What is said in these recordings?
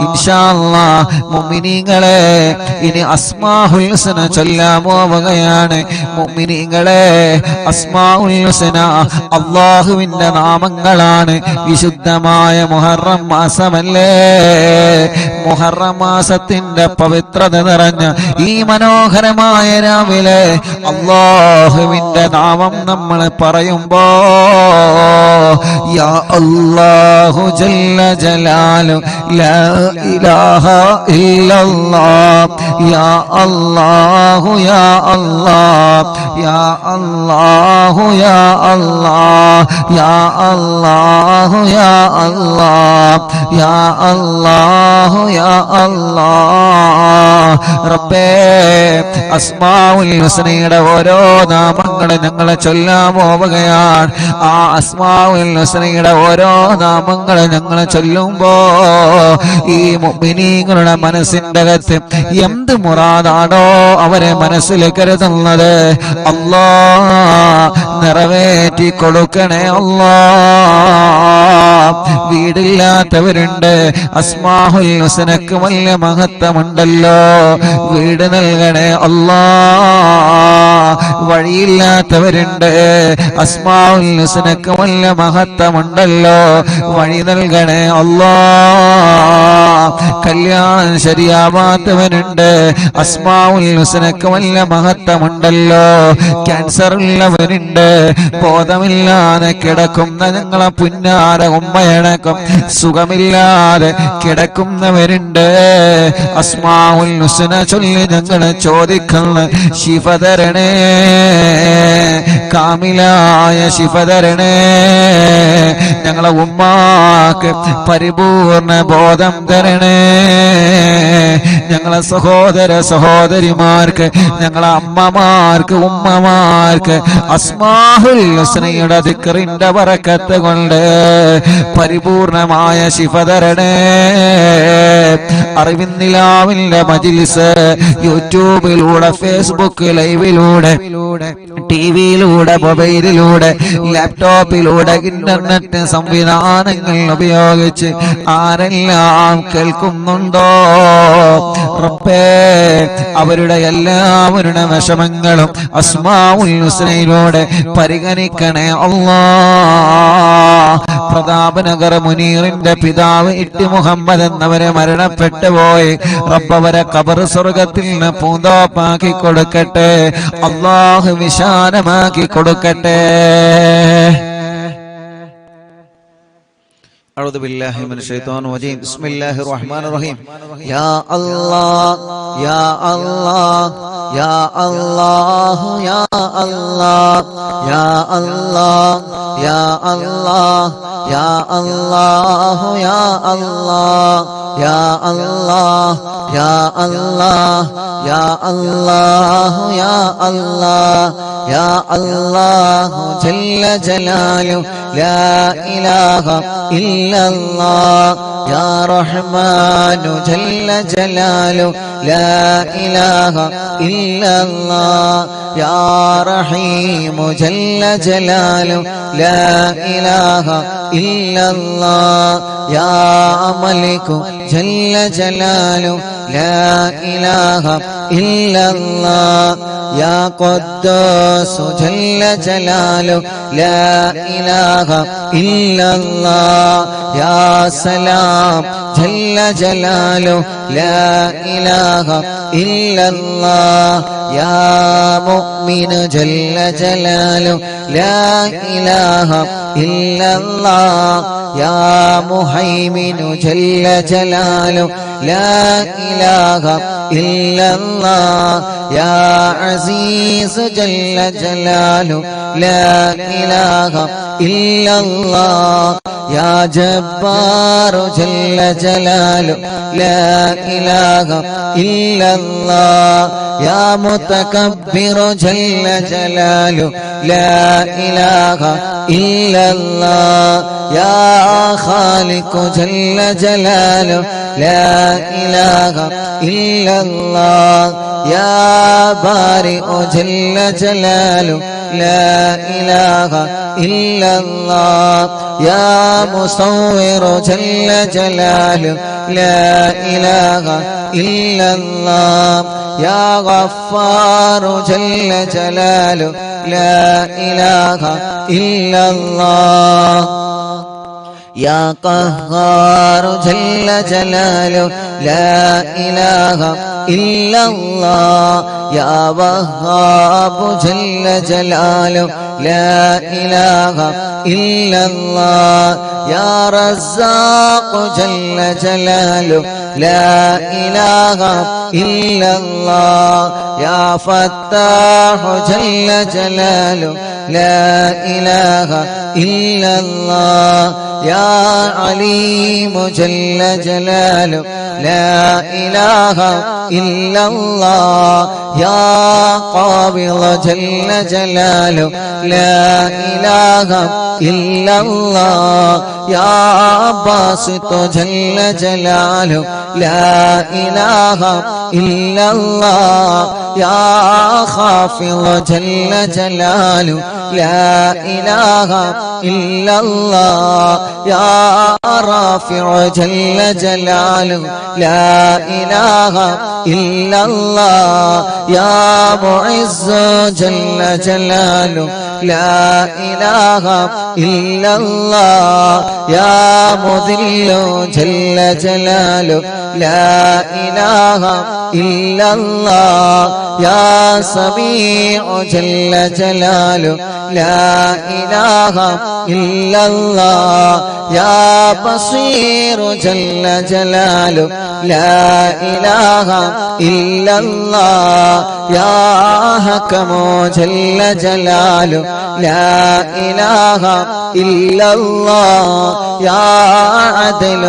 ഇൻഷാ അല്ലാഹ് മുഅ്മിനീങ്ങളെ ഇനി അസ്മാഉൽ ഹുസ്ന ചൊല്ലാൻ പോവുകയാണ്. മുഅ്മിനീങ്ങളെ അസ്മാഉൽ ഹുസ്ന അല്ലാഹുവിന്റെ നാമങ്ങളാണ്. വിശുദ്ധമായ മുഹറം മാസമല്ലേ, മുഹറം മാസത്തിന്റെ പവിത്രത നിറഞ്ഞ ഈ മനോഹരമായ രാവിലെ അല്ലാഹുവിന്റെ നാമം നമ്മൾ പറയുമ്പോ യാ അല്ലാഹു ജല്ല ജലാലു ലാ ഇലാഹ ഇല്ലല്ലാഹ് യാ അല്ലാഹു യാ അല്ലാഹ് യാ അല്ലാഹു യാ അല്ലാഹ് യാ അല്ലാഹു യാ അല്ലാഹ് യാ അല്ലാഹു യാ അല്ലാഹ്. റബ്ബേ അസ്മാഉൽ ഹുസ്നയുടെ ഓരോ നാമങ്ങളും ഞങ്ങൾ ചൊല്ലാൻ പോവുകയാണ്. ആ അസ്മാഉൽ ഹുസ്നയുടെ ഓരോ നാമങ്ങളും ഞങ്ങൾ ചൊല്ലുമ്പോ ഈ മുഅ്മിനീങ്ങളുടെ മനസ്സിന്റെ അകത്ത് എന്ത് മുറാദാണോ അവരെ മനസ്സിൽ കരുതുന്നത് അല്ലാഹ് നിറവേറ്റി കൊടുക്കണേ അല്ലാഹ്. വീടില്ലാത്തവരുണ്ട്, അസ്മാഉൽ ഹുസ്നക്ക് വലിയ മഹത്വമുണ്ടല്ലോ, വീട് നൽകണേ അല്ലാഹ്. വഴിയില്ലാത്തവരുണ്ട്, അസ്മാഉൽ ഹുസ്നക്ക് വലിയ മഹത്വമുണ്ടല്ലോ, വഴി നൽകണേ അല്ലാഹ്. കല്യാണം ശരിയാവാത്തവനുണ്ട്, അസ്മാഉൽ ഹുസ്നക്ക് വലിയ മഹത്വമുണ്ടല്ലോ, ക്യാൻസർ ഉള്ളവരുണ്ട്, ബോധമില്ലാതെ കിടക്കുന്ന ഞങ്ങളെ പുന്നാര ഉമ്മയടക്കം സുഖമില്ലാതെ കിടക്കുന്നവരുണ്ട്, അസ്മാഉൽ ഹുസ്ന ചൊല്ലി ഞങ്ങൾ ചോദിക്കുന്ന ശിഫ തരണേ, കാമിലായ ശിഫ തരണേ. ഞങ്ങളെ ഉമ്മാക്ക് പരിപൂർണ ബോധം തരണേ, ഞങ്ങളെ സഹോദര സഹോദരിമാർക്ക്, ഞങ്ങളെ അമ്മമാർക്ക്, ഉമ്മമാർക്ക് അസ്മാഉൽ ഹുസ്നയുടെ ദിക്റിന്റെ ബറക്കത്ത് കൊണ്ട് പരിപൂർണമായ ശിഫ തരണേ. അറിവിന്നിലാവിന്റെ മജ്‌ലിസ് യൂട്യൂബിലൂടെ, ഫേസ്ബുക്ക് ലൈവിലൂടെ, ടിവിയിലൂടെ, മൊബൈലിലൂടെ, ലാപ്ടോപ്പിലൂടെ, ഇന്റർനെറ്റ് സംവിധാനങ്ങൾ ഉപയോഗിച്ച് ആരെല്ലാം കേൾക്കുന്നുണ്ടോ റബ്ബേ അവരുടെ എല്ലാവരുടെ വിഷമങ്ങളും അസ്മാഉൽ ഹുസ്നയിലൂടെ പരിഗണിക്കണേ അല്ലാഹ്. പ്രതാപനഗർ മുനീറിന്റെ പിതാവ് ഇട്ടി മുഹമ്മദ് എന്നവരെ മരണപ്പെട്ടു പോയി. റബ്ബവരെ ഖബർ സ്വർഗ്ഗത്തിൽ നിന്ന് പൂന്തോപ്പാക്കി കൊടുക്കട്ടെ, അല്ലാഹു വിശാലമാക്കി കൊടുക്കട്ടെ. أعوذ بالله من الشيطان الرجيم بسم الله الرحمن الرحيم يا الله يا الله يا الله يا الله يا الله يا الله يا الله يا الله يا الله يا الله يا الله يا الله يا الله جل جلاله لا إله إلا الله يا رحمن جل جلاله لا إله إلا الله يا رحيم جل جلاله لا إله إلا الله يا ملك جل جلاله لا إله إلا الله يا قدوس جل جلاله لا إله إلا الله يا سلام جل جلاله لا إله إلا الله يا مؤمن جل جلاله لا إله إلا الله يا مهيمن جل جلاله لا إله إلا الله يا عزيز جل جلاله لا إله إلا الله يا جبار جل جلاله لا إله إلا الله يا متكبر جل جلاله لا إله إلا الله يا خالق جل جلاله لا إله إلا الله يا بارئ جل جلاله لا إله إلا الله يا مصور جل جلاله لا إله إلا الله يا غفار جل جلاله لا إله إلا الله يا قهار جل جلاله لا إله إلا الله يا وهاب جل جلاله لا إله إلا الله يا رزاق جل جلاله لا إله إلا الله يا فتاح جل جلاله لا إله إلا الله يا عليم جل جلاله لا إله إلا الله يا قابض جل جلاله لا إله إلا الله يا باسط جل جلاله لا إله إلا الله يا خافض جل جلاله لا إله إلا الله يا رافع جل جلاله لا إله إلا الله يا معز جل جلاله لا إله إلا الله يا مذل جل جلاله لا إله إلا الله يا سميع جل جلاله لا إله إلا الله يا بصير جل جلاله لا إله إلا الله يا حكم جل جلاله لا إله إلا الله يا عدل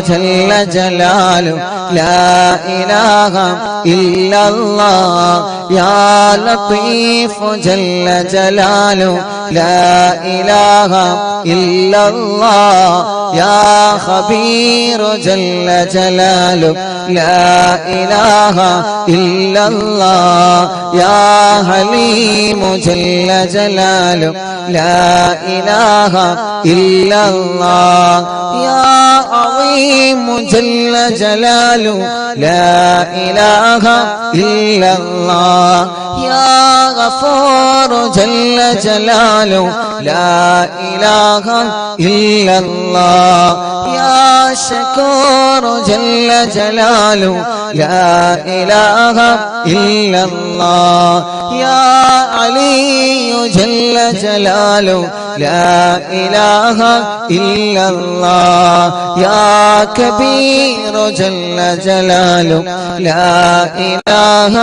جل جلاله لا إله إلا الله يا لطيف جل جلاله لا إله إلا الله يا خبير جل جلاله لا إله إلا الله يا حليم جل جلاله لا إله إلا الله يا عظيم جل جلاله لا إله إلا الله يا غفور جل جلاله لا إله إلا الله يا شكور جل جلاله لا إله إلا الله يا علي جل جلاله لا إله إلا الله يا كبير جل جلاله لا إله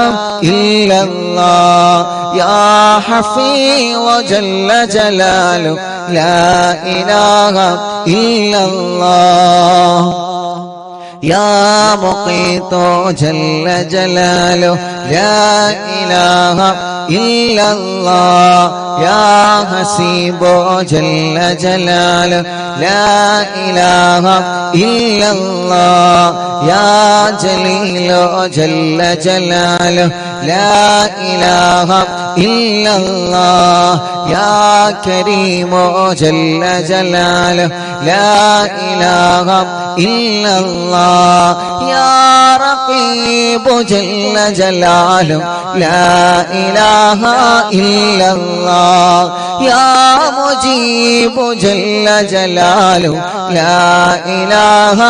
إلا الله يا حفيظ جل جلاله لا إله إلا الله يا مقيت جل جلاله لا إله إلا الله يا حسيب جل جلاله لا إله إلا الله يا جليل جل جلاله لا إله إلا الله يا كريم جل جلاله لا إله إلا الله يا رقيب جل جلاله لا إله إلا الله يا مجيب جل جلاله لا إله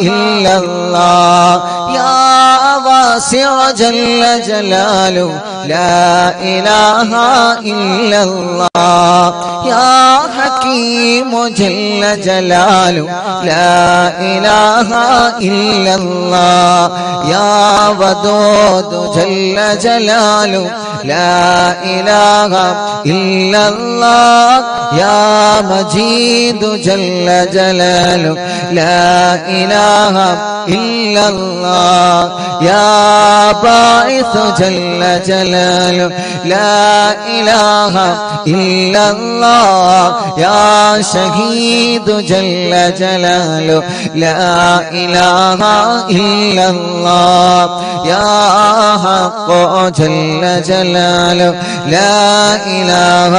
إلا الله يا واسع جل جلاله لا إله إلا الله يا حكيم جل جلاله لا إله إلا الله يا ودود جل جلاله لا إله إلا الله يا مجيد جل جلاله لا إله إلا الله يا باعث جل جلاله لا إله إلا الله يا شهيد جل جلاله لا إله إلا الله يا حق جل جلاله لا إله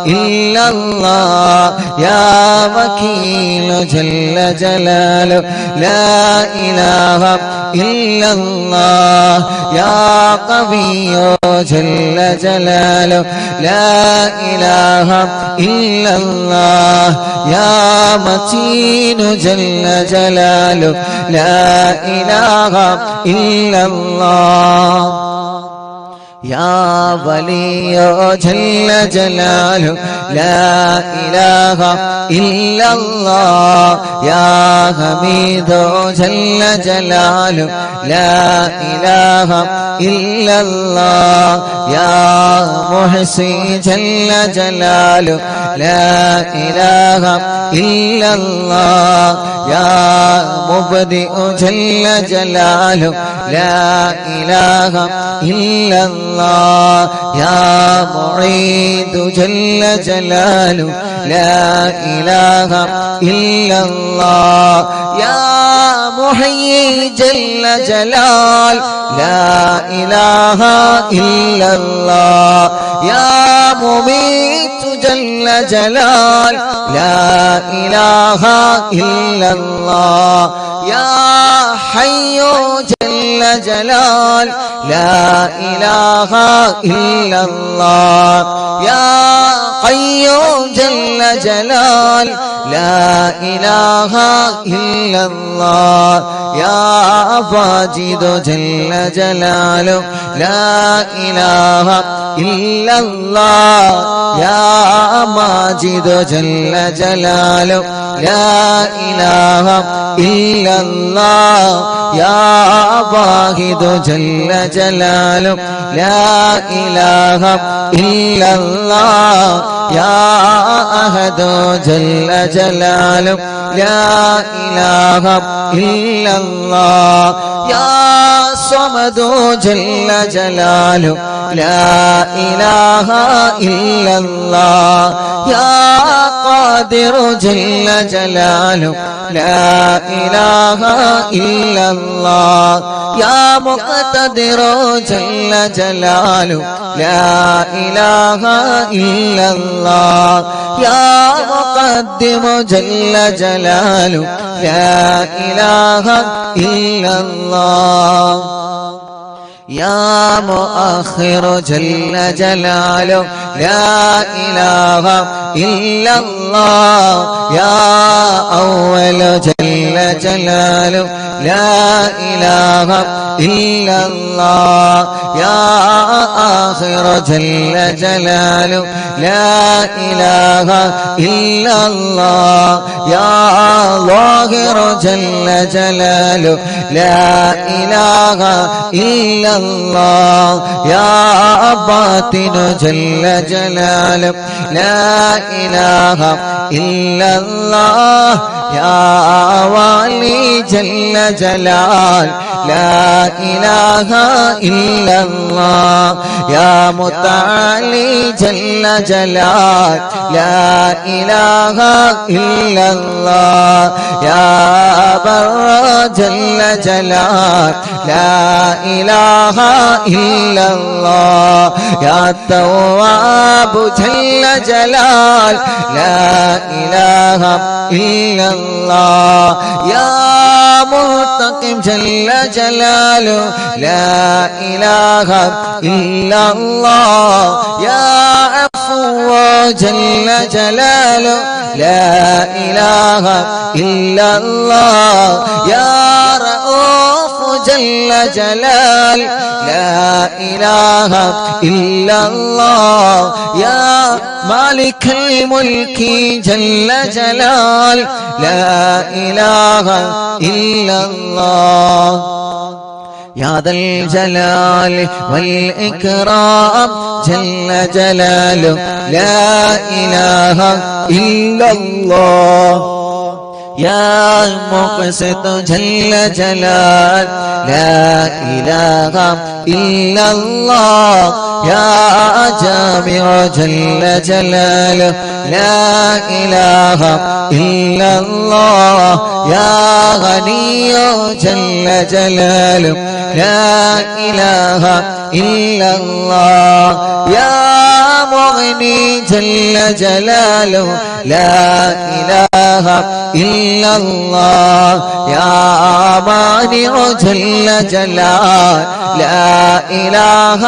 إلا الله يا وكيل جل جلاله لا إله إلا الله يا قوي جل جلاله لا إله إلا الله يا متين جل جلاله لا إله إلا الله يا ولي جل جلاله لا إله إلا الله يا حميد جل جلاله لا إله إلا الله يا محصي جل جلاله لا إله إلا الله يا مبدئ جل جلاله لا إله إلا الله يا معيد جل جلاله لا إله إلا الله يا محيي جل جلال لا إله إلا الله يا مميت جل جلال لا إله إلا الله يا حي جل جلال لا إله إلا الله يا قيوم جل جلال لا إله إلا الله يا فاجد جل جلاله لا إله إلا الله يا ماجد جل جلاله لا إله إلا الله يا واحد جل جلاله لا إله إلا الله يا أحد جل جلاله لا إله إلا الله يا صمد جل جلاله لا إله إلا الله يا قادر جل جلاله لا إله إلا الله يا مقتدر جل جلاله لا إله إلا الله يا مقدم جل جلاله لا إله إلا الله يا مؤخر جل جلاله لا إله إلا الله يا أول جل جلاله لا إله إلا الله يا آخر جل جلاله لا إله إلا الله يا ظاهر جل جلاله لا إله إلا الله يا باطن جل جلاله لا إله إلا الله يا والي جل جلال لا إله إلا الله يا متعالي جل جلال لا إله إلا الله يا بر جل جلال لا إله إلا الله يا تواب جل جلال لا إله إلا الله يا منتقم جل جلاله لا إله إلا الله يا عفو جل جلاله لا إله إلا الله يا رؤوف جل جلال لا إله إلا الله يا مالك الملك جل جلال لا إله إلا الله يا ذا الجلال والإكرام جل جلاله لا إله إلا الله يا مقسط جل جلال لا إله إلا الله يا جامع جل جلاله لا إله إلا الله يا غني جل جلاله لا إله إلا الله يا مغني جل جلاله لا إله إلا الله يا مانع جل جلاله لا إله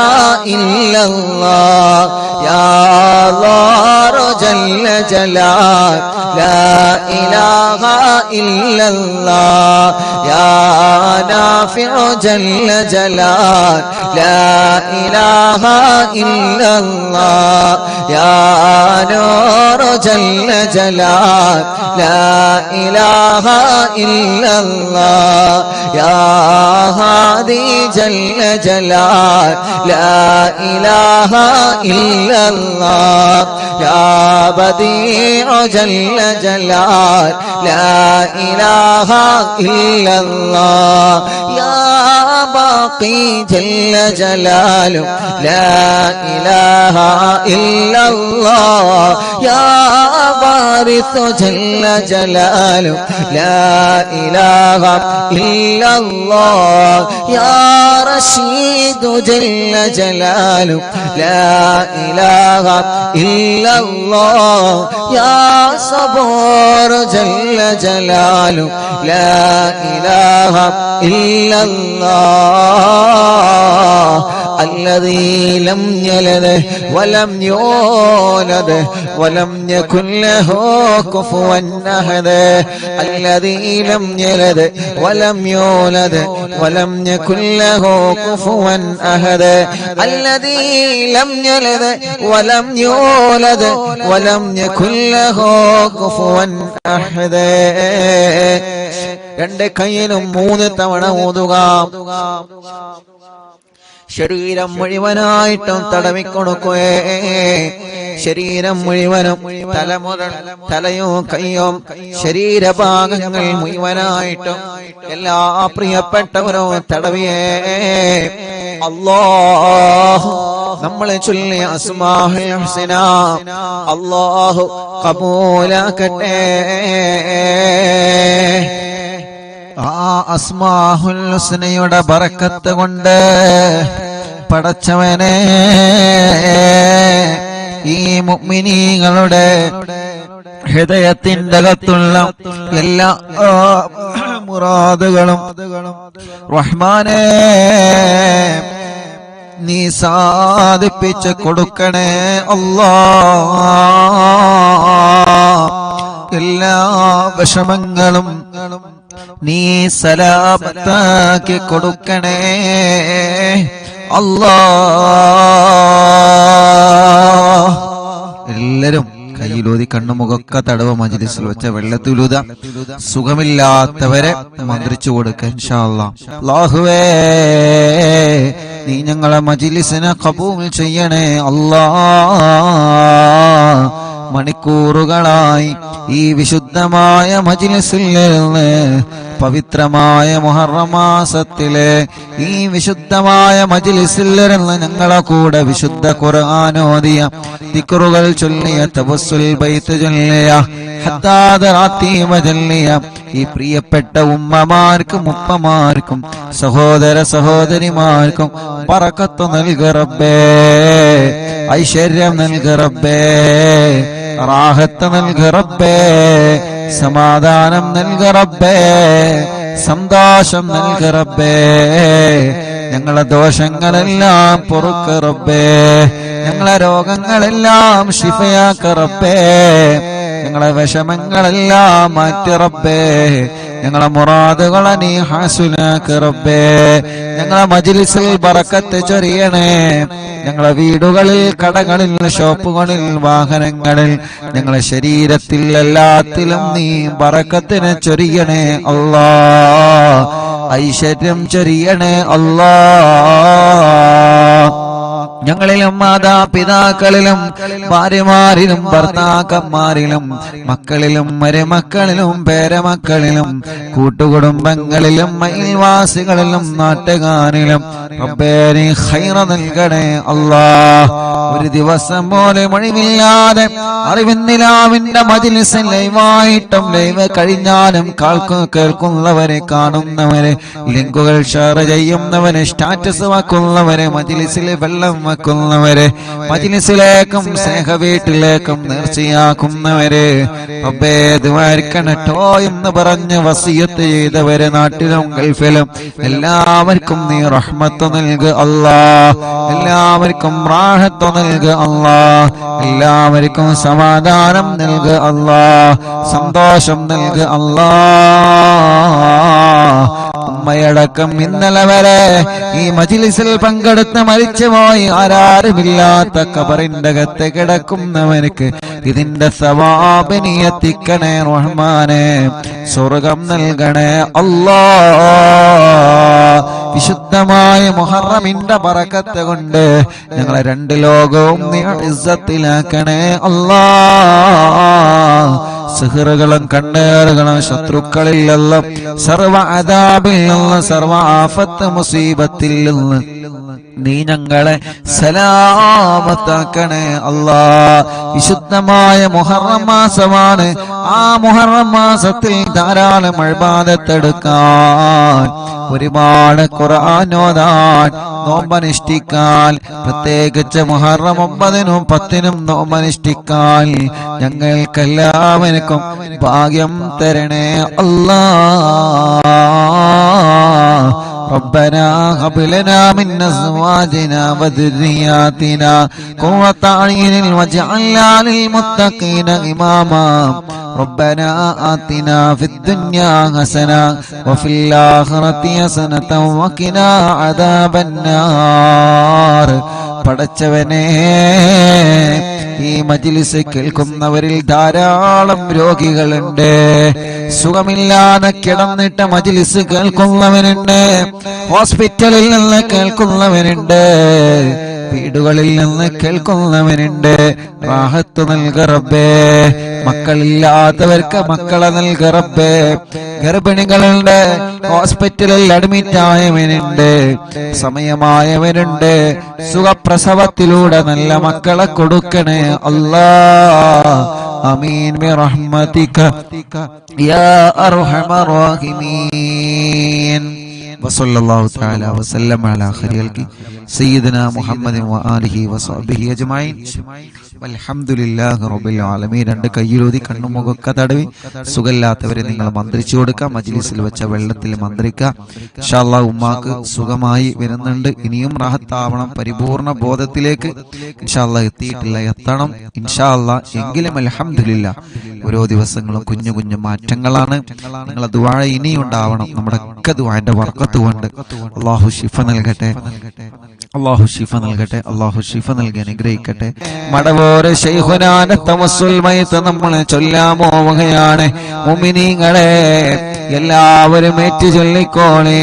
إلا الله يا ضار جل جلاله لا إله إلا الله يا نافع جل جلاله لا إله إلا الله يا نور جل جلاله لا إله إلا الله يا هادي جل جلاله لا إله إلا الله يا بديع جل جلاله لا إله إلا الله يا باقي جل جلاله لا إله إلا الله يا وارث جل جلاله لا إله إلا الله يا رشيد جل جلاله لا إله إلا الله يا صبور جل جلاله لا إله إلا الله الذي لم يلد ولم يولد ولم يكن له كفوا أحد الذي لم يلد ولم يولد ولم يكن له كفوا أحد الذي لم يلد ولم يولد ولم يكن له كفوا أحد രണ്ട് കൈയിലും 3 തവണ ഓതുക ശരീരം മുഴുവനായിട്ടും തടവിക്കൊടുക്കുകേ ശരീരം മുഴുവനും തല മുതൽ തലയും കൈയും ശരീരഭാഗങ്ങൾ മുഴുവനായിട്ടും എല്ലാ പ്രിയപ്പെട്ടവരും തടവിയേ അല്ലാഹു നമ്മളെ ചൊല്ലിയ അസ്മാഉൽ ഹുസ്ന അല്ലാഹു ഖബൂലാക്കട്ടെ ആ അസ്മാഉൽ ഹുസ്നയുടെ ബറക്കത്ത് കൊണ്ട് പടച്ചവനെ ഈ മുഅ്മിനീങ്ങളുടെ ഹൃദയത്തിന്റെ അകത്തുള്ള എല്ലാ മുറാദുകളും റഹ്മാനേ നീ സാധിപ്പിച്ച് കൊടുക്കണേ അല്ലാഹ് എല്ലാ വിഷമങ്ങളും നീ സലാമത്താക്കി കൊടുക്കണേ അല്ലാഹ് എല്ലാരും കയ്യിലൂതി കണ്ണുമുഖൊക്കെ തടവ മജ്ലിസിൽ വെച്ച വെള്ളത്തിലൂത സുഖമില്ലാത്തവരെ മന്ത്രിച്ചു കൊടുക്ക ഇൻഷാ അല്ലാഹ് അല്ലാഹുവേ നീ ഞങ്ങളെ മജ്ലിസിനെ ഖബൂൽ ചെയ്യണേ അല്ലാഹ് മണിക്കൂറുകളായി ഈ വിശുദ്ധമായ മജ്ലിസിൽ നിന്ന് പവിത്രമായ മുഹറം മാസത്തിലെ ഈ വിശുദ്ധമായ മജ്ലിസിൽ നിന്ന് ഞങ്ങളെ കൂടെ വിശുദ്ധ ഖുർആൻ ഓതിയ ദിക്റുകൾ ചൊല്ലിയ തവസ്സുൽ ബൈത്ത് ചൊല്ലിയ ഹദ്ദാദ് റാത്തീബ ചൊല്ലിയ ഈ പ്രിയപ്പെട്ട ഉമ്മമാർക്കും ഉപ്പമാർക്കും സഹോദര സഹോദരിമാർക്കും ബറക്കത്ത് നൽകു റബ്ബേ ഐശ്വര്യം നൽകു റബ്ബേ റാഹത്ത് നൽകു റബ്ബേ സമാധാനം നൽകു റബ്ബേ സന്തോഷം നൽകു റബ്ബേ ഞങ്ങളെ ദോഷങ്ങളെല്ലാം പൊറുക്ക് റബ്ബേ ഞങ്ങളെ രോഗങ്ങളെല്ലാം ശിഫയാക്ക് റബ്ബേ ഞങ്ങളെ വിഷമങ്ങളെല്ലാം മാറ്റി റബ്ബേ ഞങ്ങളെ മുറാദുകളെ നീ ഹാസുലാക്ക് റബ്ബേ ഞങ്ങളെ മജ്ലിസിൽ ബറക്കത്ത് ചൊരിയണേ ഞങ്ങളെ വീടുകളിൽ കടകളിൽ ഷോപ്പുകളിൽ വാഹനങ്ങളിൽ ഞങ്ങളെ ശരീരത്തിൽ എല്ലാത്തിലും നീ ബറക്കത്തിനെ ചൊരിയണേ അല്ലാഹ് ഐശ്വര്യം ചൊരിയണേ അല്ലാഹ് ഞങ്ങളിലും മാതാപിതാക്കളിലും ഭാര്യമാരിലും ഭർത്താക്കന്മാരിലും മക്കളിലും മരുമക്കളിലും പേരമക്കളിലും കൂട്ടുകുടുംബങ്ങളിലും അയൽവാസികളിലും നാട്ടുകാരിലും റബ്ബേ നീ ഖൈർ നൽകണേ അല്ലാഹ്. ഒരു ദിവസം പോലും ഒഴിവില്ലാതെ അറിവിന്നിലാവിന്റെ മജ്‌ലിസ് ലൈവായിട്ടും ലൈവ് കഴിഞ്ഞാലും കേൾക്കുന്നവരെ കാണുന്നവരെ ലിങ്കുകൾ ഷെയർ ചെയ്യുന്നവരെ സ്റ്റാറ്റസ് വെക്കുന്നവരെ മജ്‌ലിസിൽ വെള്ളം വെക്കുന്നവരെ മജ്‌ലിസിലേക്കും സ്നേഹ വീട്ടിലേക്കും നേർച്ചയാക്കുന്നവരെ റബ്ബേ ദുആർക്കണട്ടോ എന്ന് പറഞ്ഞ് വസിയത്ത് ചെയ്തവരെ നാട്ടിലും ഗൾഫിലും എല്ലാവർക്കും നീ റഹ്മത്ത് നൽകു അല്ലാഹ്. എല്ലാവർക്കും റാഹത്ത് നൽകു അല്ലാഹ്. എല്ലാവർക്കും സമാധാനം നൽകു അല്ലാഹ്. സന്തോഷം നൽകു അല്ലാഹ്. ഉമ്മയടക്കം ഇന്നലെ വരെ ഈ മജ്‌ലിസിൽ പങ്കെടുത്ത് മരിച്ചുപോയി ആരാരുമില്ലാത്ത ഖബറിന്റെ അകത്ത് കിടക്കുന്നവർക്ക് ഇതിന്റെ സവാബ് നീ എത്തിക്കണേ റഹ്മാനേ. സ്വർഗ്ഗം നൽകണേ അല്ലാഹ്. വിശുദ്ധമായ മുഹറമിന്റെ ബറക്കത്ത് കൊണ്ട് ഞങ്ങളെ രണ്ട് ലോകവും നീ ഇസ്സത്തിലാക്കണേ അല്ലാഹ്. സിഹറുകളും കണ്ണേറുകളും ശത്രുക്കളിൽ നിന്നും സർവ അദാബിൽ നിന്ന് സർവ ആഫത്ത് മുസീബത്തിൽ നിന്ന് നീ ഞങ്ങളെ സലാമത്താക്കണേ അല്ലാഹ്. വിശുദ്ധമായ മുഹറം മാസമാണ്. ആ മുഹറം മാസത്തിൽ ധാരാളം ഇബാദത്തെടുക്കാൻ, ഒരുപാട് ഖുർആൻ ഓതാൻ, നോമ്പനുഷ്ഠിക്കാൻ, പ്രത്യേകിച്ച് മുഹറം 9-നും 10-നും നോമ്പനുഷ്ഠിക്കാൻ ഞങ്ങൾക്കെല്ലാവർക്കും ഭാഗ്യം തരണേ അല്ലാഹ്. ربنا هب لنا من أزواجنا وذرياتنا قرة أعين واجعلنا للمتقين إماما ربنا آتنا في الدنيا حسنة وفي الآخرة حسنة وقنا عذاب النار. പടച്ചവനേ, ഈ മജ്‌ലിസ് കേൾക്കുന്നവരിൽ ധാരാളം രോഗികളുണ്ട്. സുഖമില്ലാതെ കിടന്നിട്ട് മജ്‌ലിസ് കേൾക്കുന്നവരുണ്ട്. ഹോസ്പിറ്റലിൽ നിന്ന് കേൾക്കുന്നവരുണ്ട്. വീടുകളിൽ നിന്ന് കേൾക്കുന്നവരുണ്ട്. റാഹത്ത് നൽക റബ്ബേ. മക്കളില്ലാത്തവർക്ക് മക്കളെ നൽക റബ്ബേ. ഗർഭിണികളുണ്ട്. ഹോസ്പിറ്റലിൽ അഡ്മിറ്റ് ആയവനുണ്ട്. സമയമായവനുണ്ട്. സുഖപ്രസവത്തിലൂടെ നല്ല മക്കളെ കൊടുക്കണേ അല്ലാഹ്. ആമീൻ ബിറഹ്മതിക യാ അർഹമർ റഹീമീൻ. വസല്ലല്ലാഹു തആല വസല്ലമ അലാ ഖൈറിൽ സയ്യിദനാ മുഹമ്മദിൻ വആലിഹി വസഹ്ബിഹി അജ്മഈൻ. വൽഹംദുലില്ലാഹി റബ്ബിൽ ആലമീൻ. രണ്ട് കയ്യിലൂതി കണ്ണുമുഖൊക്കെ തടവി സുഖമില്ലാത്തവരെ നിങ്ങൾ മന്ത്രിച്ചു കൊടുക്കുക. മജ്‌ലിസിൽ വെച്ച വെള്ളത്തിൽ മന്ത്രിക്കുക. ഇൻഷാ അല്ലാഹ് ഉമ്മാക്ക് സുഖമായി വരുന്നുണ്ട്. ഇനിയും റാഹത്താവണം. പരിപൂർണ ബോധത്തിലേക്ക് ഇൻഷാ അല്ലാഹ് എത്തിയിട്ടില്ല, എത്തണം ഇൻഷാ അല്ലാഹ്. എങ്കിലും അൽഹംദുലില്ലാഹ് ഓരോ ദിവസങ്ങളും കുഞ്ഞു കുഞ്ഞു മാറ്റങ്ങളാണ്. നിങ്ങളെ ദുആ ഇനിയും ഉണ്ടാവണം. നമ്മുടെ ഒക്കെ ദുആന്റെ ബർക്കത്ത് കൊണ്ട് അല്ലാഹു ശിഫ നൽകട്ടെ. അല്ലാഹു ശിഫ നൽകട്ടെ. അല്ലാഹു ശിഫ നൽകി അനുഗ്രഹിക്കട്ടെ. മടവൂര് ശൈഖുനാന്റെ തവസ്സുൽ മയ്ത്ത് നമ്മൾ ചൊല്ലാൻ പോവുകയാണ്. മുഅ്മിനീങ്ങളെ എല്ലാവരും ഏറ്റു ചൊല്ലിക്കോളെ.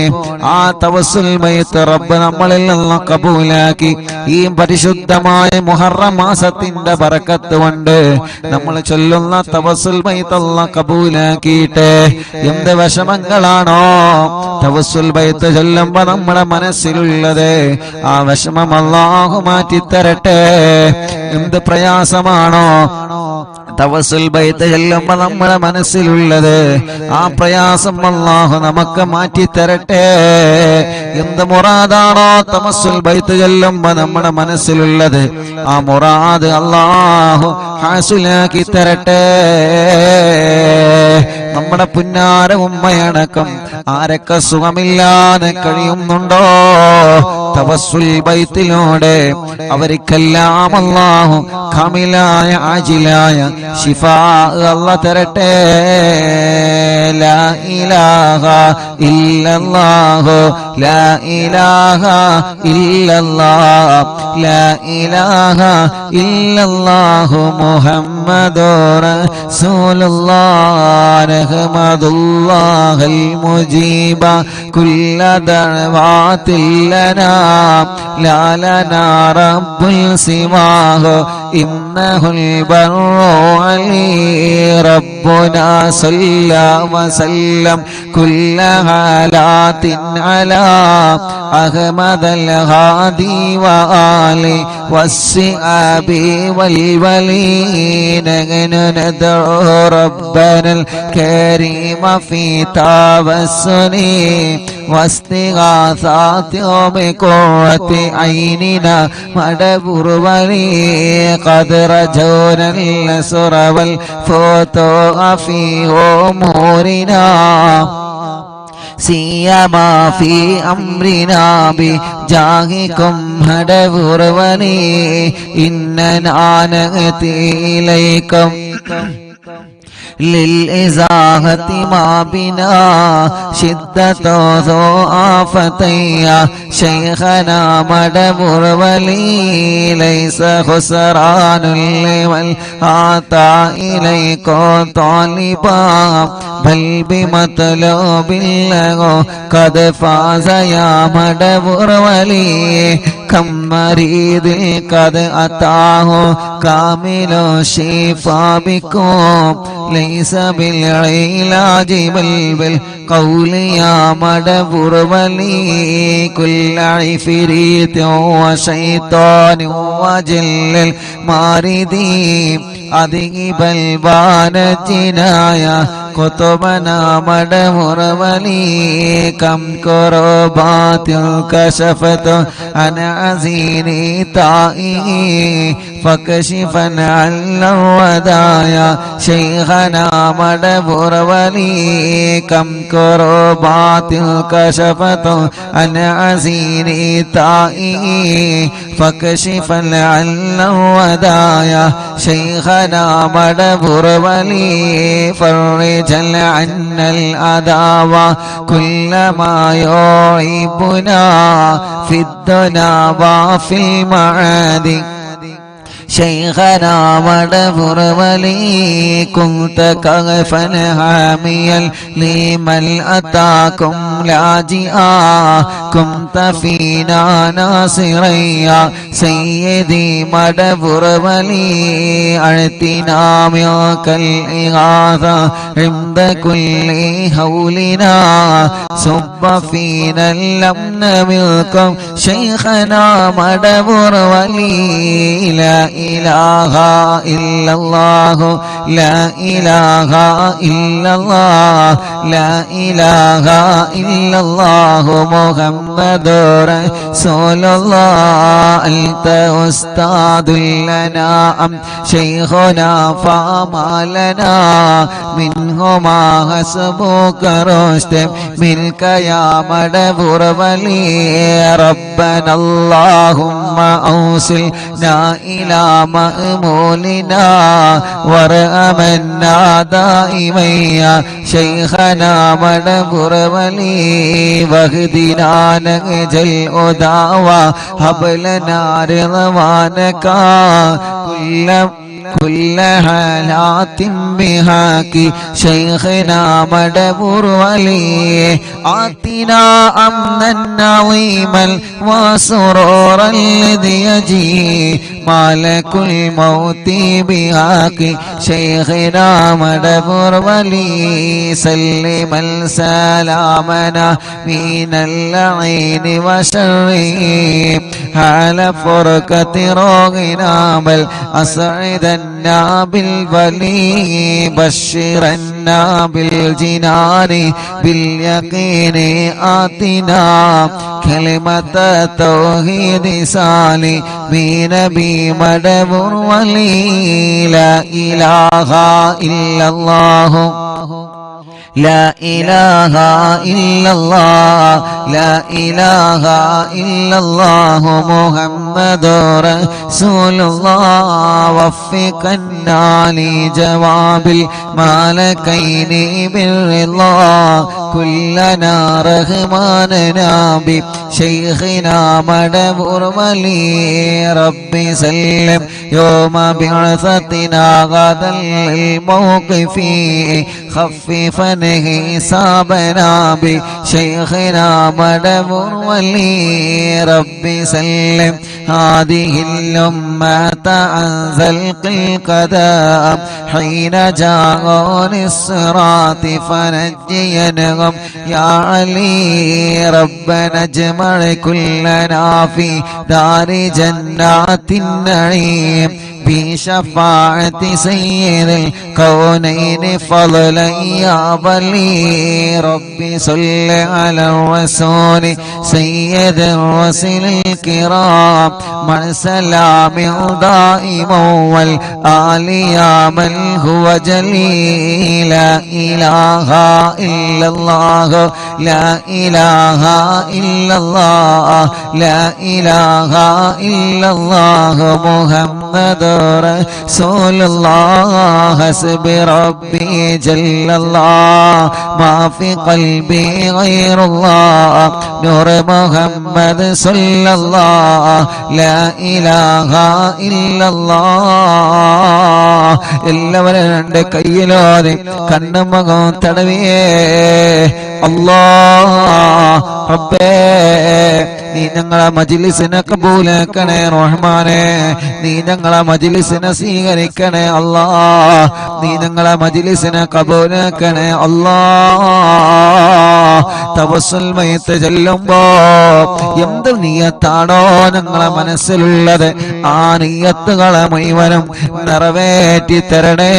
ആ തവസ്സുൽ മയ്ത്ത് റബ്ബ് നമ്മളിൽ നിന്ന് കബൂലാക്കി ഈ പരിശുദ്ധമായ മുഹറം മാസത്തിന്റെ ബറക്കത്ത് കൊണ്ട് നമ്മൾ ചൊല്ലുന്ന തവസ്സുൽ മയ്ത്ത് അല്ലാഹ് കബൂലാക്കിയിട്ട് എന്ത് വിഷമങ്ങളാണോ തവസ്സുൽ മയ്ത്ത് ചൊല്ലുമ്പോ നമ്മുടെ മനസ്സിലുള്ളത് ആ വിഷമം അല്ലാഹു മാറ്റിത്തരട്ടെ. എന്ത് പ്രയാസമാണോ തവസ്സുൽ മയ്ത്ത് ചൊല്ലുമ്പോ നമ്മുടെ മനസ്സിലുള്ളത് ആ പ്രയാസം അല്ലാഹു നമുക്ക് മാറ്റിത്തരട്ടെ. എന്ത് മുറാദാണോ തവസ്സുൽ മയ്ത്ത് ചൊല്ലുമ്പോ നമ്മുടെ മനസ്സിലുള്ളത് ആ മുറാദ് അല്ലാഹു ഹാസിലാക്കി തരട്ടെ. നമ്മുടെ പുന്നാര ഉമ്മയടക്കം ആരൊക്കെ സുഖമില്ലാതെ കഴിയുന്നുണ്ടോ തവസ്സുൽ മയ്ത്തിലൂടെ അവർക്കെല്ലാം അല്ലാഹു കാമിലായ ആജിലായ ശിഫാ അല്ലാഹു തരട്ടെ. ലാ ഇലാഹ ഇല്ലല്ലാഹു ലാ ഇലാഹ ഇല്ലല്ലാഹ് ലാ ഇലാഹ ഇല്ലല്ലാഹു മുഹമ്മദുർ റസൂലുള്ളാഹ് റഹ്മത്തുല്ലാഹിൽ മുജീബ കുല്ല ദഅവാതിൽ ലനാ لا لنا رب سواه إنه البر علي ربنا صلى وسلم كل حالات على أحمد الهادي وآله والصحاب والولين ندعو ربنا الكريم في توسل واستغاثات بقرة عيننا مدبر ولي قد رجونا النصر والفتوح في أمورنا سيما في أمرنا بجاهكم هدبر ولي إننا نأتي إليكم للإزاحة ما بنا شدة ذو آفتيا شيخنا مدبر ولي ليس خسران لمن أتى إليكم طالبا بل بمطلوب له قد فاز يا مدبر ولي كم مريض قد أتاه كامل الشفاء بكم ليس بالعلاج بل بالقول يا مدبر ولي كل عفريت وشيطان وجل الماردين أذهب البان الجنايا كتبنا مدبر ولي كم كربات كشفت عن عزيني طائي فكشفا عن الودايا شيخنا مدبر ولي كم كربات كشفت عن عزيني طائي فكشفا عن الودايا شيخنا مدبر ولي فرج عنا العداوة كل ما يعيبنا في الدنا وفي المعاد شيخنا مدبر ولي كنت كغفا حاميا لمن أتاكم لاجئا كنت فينا ناصريا سيدي مدبر ولي أعطنا منك الإغاثة عند كل هولنا صب فينا الأمن منكم شيخنا مدبر ولي لا إله إلا الله لا إله إلا الله لا إله إلا الله محمد رسول الله أنت أستاذ لنا أم شيخنا فما لنا منهما حسبك رشد منك يا مدبر ولي ربنا اللهم أوصلنا إلى مأمولنا وارحمنا دائما يا شيخنا مدبر ولي واهدنا نهج الهدى وهب لنا رضوانك كل حالات بهاك شيخنا مدبر ولي آتنا أمنا عظيما وسرورا الذي يجي مالك الموت بهاك شيخنا مدبر ولي سلما سلامنا من اللعين وشره على فرقة روغنا بل أسعدنا بالولي بشرنا بالجنان باليقين آتنا كلمة توحيد سالي بنبي مدبر ولي لا إله إلا الله لا إله إلا الله لا إله إلا الله محمد رسول الله وفقنا لجواب الملكين بالرضا كلنا رحماننا بشيخنا مدبر ولي ربي سلم يوم بعثتنا غدا الموقف خففنا حسابنا بشيخنا مدبر ولي ربي سلم هذه الأمة عن زلق القدم حين جاءون الصراط فنجينهم يا علي ربنا اجمع كلنا في دار جنات النعيم بشفاعة سيد الكونين فضلا يا ولي ربي صل على الرسول سيد الرسل الكرام مع سلام دائم والآل يا من هو جليل لا إله إلا الله لا إله إلا الله لا إله إلا الله محمد رسول الله حسب ربي جل الله ما في قلبي غير الله نور محمد صلى الله لا إله إلا الله എല്ലാവരും രണ്ട് കയ്യിലോടെ കണ്ണുമുഖം തടവിയേ അല്ലാഹ് റബ്ബേ നീ ഞങ്ങളെ മജ്ലിസിനെ കബൂലാക്കണേ റഹ്മാനേ നീ ഞങ്ങളെ മജ്ലിസിനെ സ്വീകരിക്കണേ അല്ലാഹ് നീ ഞങ്ങളെ മജ്ലിസിനെ കബൂലാക്കണേ അല്ലാഹ് തവസ്സുൽ മയ്യത്ത് ചൊല്ലുമ്പോ എന്ത് നിയ്യത്താണോ ഞങ്ങളെ മനസ്സിലുള്ളത് ആ നിയ്യത്തുകളെ മുഴുവനും നിറവേറ്റി തരണേ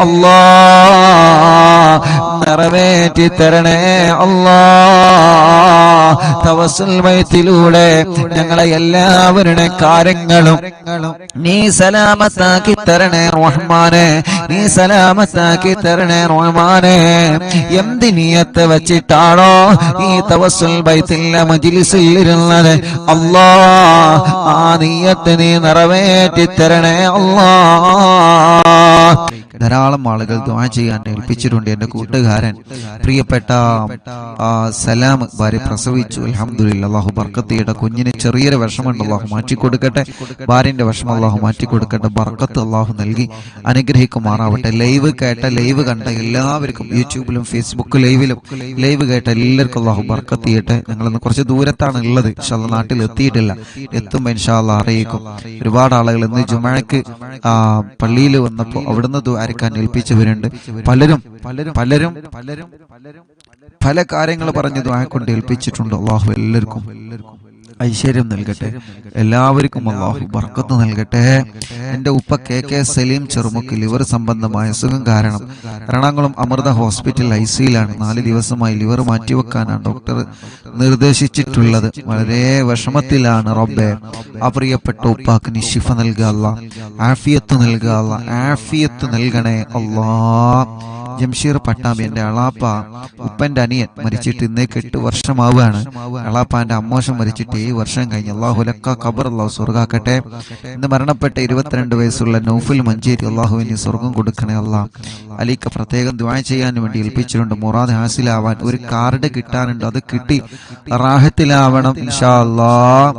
അല്ലാഹ് നിറവേറ്റി തരണേ അല്ലാഹ് തവസ്സുൽ മയ്യത്തിലൂടെ ഞങ്ങളെ എല്ലാവരുടെ കാര്യങ്ങളും നീ സലാമത്താക്കി തരണേ റഹ്മാനേ നീ സലാമത്താക്കി തരണേ റഹ്മാനേ എന്ത് നിയ്യത്ത് വെച്ചിട്ടാണോ ഈ തവസ്സുൽ മയ്യത്തിലെ മജ്ലിസിൽ ഇരുന്നത് അല്ലാഹ് ആ നിയ്യത്ത് നീ നിറവേറ്റി തരണേ അല്ലാഹ് ധാരാളം ആളുകൾ ദുആ ചെയ്യാൻ ഏൽപ്പിച്ചിട്ടുണ്ട് എന്റെ കൂട്ടുകാരൻ പ്രിയപ്പെട്ട സലാം ഭാര്യ പ്രസവിച്ചു അൽഹംദുലില്ലാഹ് അല്ലാഹു ബർക്കത്ത് ചെയ്യട്ടെ കുഞ്ഞിന് ചെറിയൊരു വിഷമമുണ്ട് അല്ലാഹു മാറ്റി കൊടുക്കട്ടെ ഭാര്യന്റെ വിഷമം അല്ലാഹു മാറ്റി കൊടുക്കട്ടെ ബർക്കത്ത് അല്ലാഹു നൽകി അനുഗ്രഹിക്കുമാറാവട്ടെ ലൈവ് കേട്ട ലൈവ് കണ്ട എല്ലാവർക്കും യൂട്യൂബിലും ഫേസ്ബുക്ക് ലൈവ് കേട്ട എല്ലാവർക്കും അല്ലാഹു ബർക്കത്ത് ചെയ്യട്ടെ ഞങ്ങളിന്ന് കുറച്ച് ദൂരത്താണ് ഉള്ളത് ഇൻഷാല്ലാഹ് നാട്ടിൽ എത്തിയിട്ടില്ല എത്തുമ്പോൾ ഇൻഷാല്ലാഹ് അറിയിക്കും ഒരുപാട് ആളുകൾ ഇന്ന് ജുമഅക്ക് പള്ളിയിൽ വന്നപ്പോൾ അവിടുന്ന് ദുആക്കാൻ ഏൽപ്പിച്ചവരുണ്ട് പലരും പല കാര്യങ്ങൾ പറഞ്ഞ് ദുആ കൊണ്ട് ഏൽപ്പിച്ചിട്ടുണ്ട് അല്ലാഹു എല്ലാവർക്കും ഐശ്വര്യം നൽകട്ടെ എല്ലാവർക്കും അല്ലാഹു ബർക്കത്ത് നൽകട്ടെ എൻ്റെ ഉപ്പ കെ സലീം ചെറുമുക്ക് ലിവർ സംബന്ധമായ അസുഖം കാരണം എറണാകുളം അമൃത ഹോസ്പിറ്റൽ ICUലാണ് 4 ദിവസമായി ലിവർ മാറ്റിവെക്കാനാണ് ഡോക്ടർ നിർദ്ദേശിച്ചിട്ടുള്ളത് വളരെ വിഷമത്തിലാണ് റബ്ബേ ആ പ്രിയപ്പെട്ട ഉപ്പാക്ക് നീ ശിഫ നൽകുക അല്ലാഹ് ആഫിയത്ത് നൽകുക അല്ലാഹ് ആഫിയത്ത് നൽകണേ അല്ലാഹ് ജംഷീർ പട്ടാമ്പി എൻ്റെ അളാപ്പ ഉപ്പൻ്റെ അനിയൻ മരിച്ചിട്ട് ഇന്നേക്ക് 8 വർഷമാവുകയാണ് അളാപ്പാന്റെ അമ്മോശം മരിച്ചിട്ട് 7 വർഷം കഴിഞ്ഞ് അല്ലാഹു ലക്ക ഖബർ അല്ലാഹു സ്വർഗ്ഗാക്കട്ടെ ഇന്ന് മരണപ്പെട്ട 22 വയസ്സുള്ള നൗഫൽ മഞ്ചേരി അല്ലാഹുവിന് സ്വർഗ്ഗം കൊടുക്കണേ അല്ലാഹ് അലിക്ക് പ്രത്യേകം ദുആ ചെയ്യാൻ വേണ്ടി ഏൽപ്പിച്ചിട്ടുണ്ട് മുറാദ് ഹാസിലാവാൻ ഒരു കാർഡ് കിട്ടാനുണ്ട് അത് കിട്ടി റാഹത്തിലാവണം ഇൻഷാ അല്ലാഹ്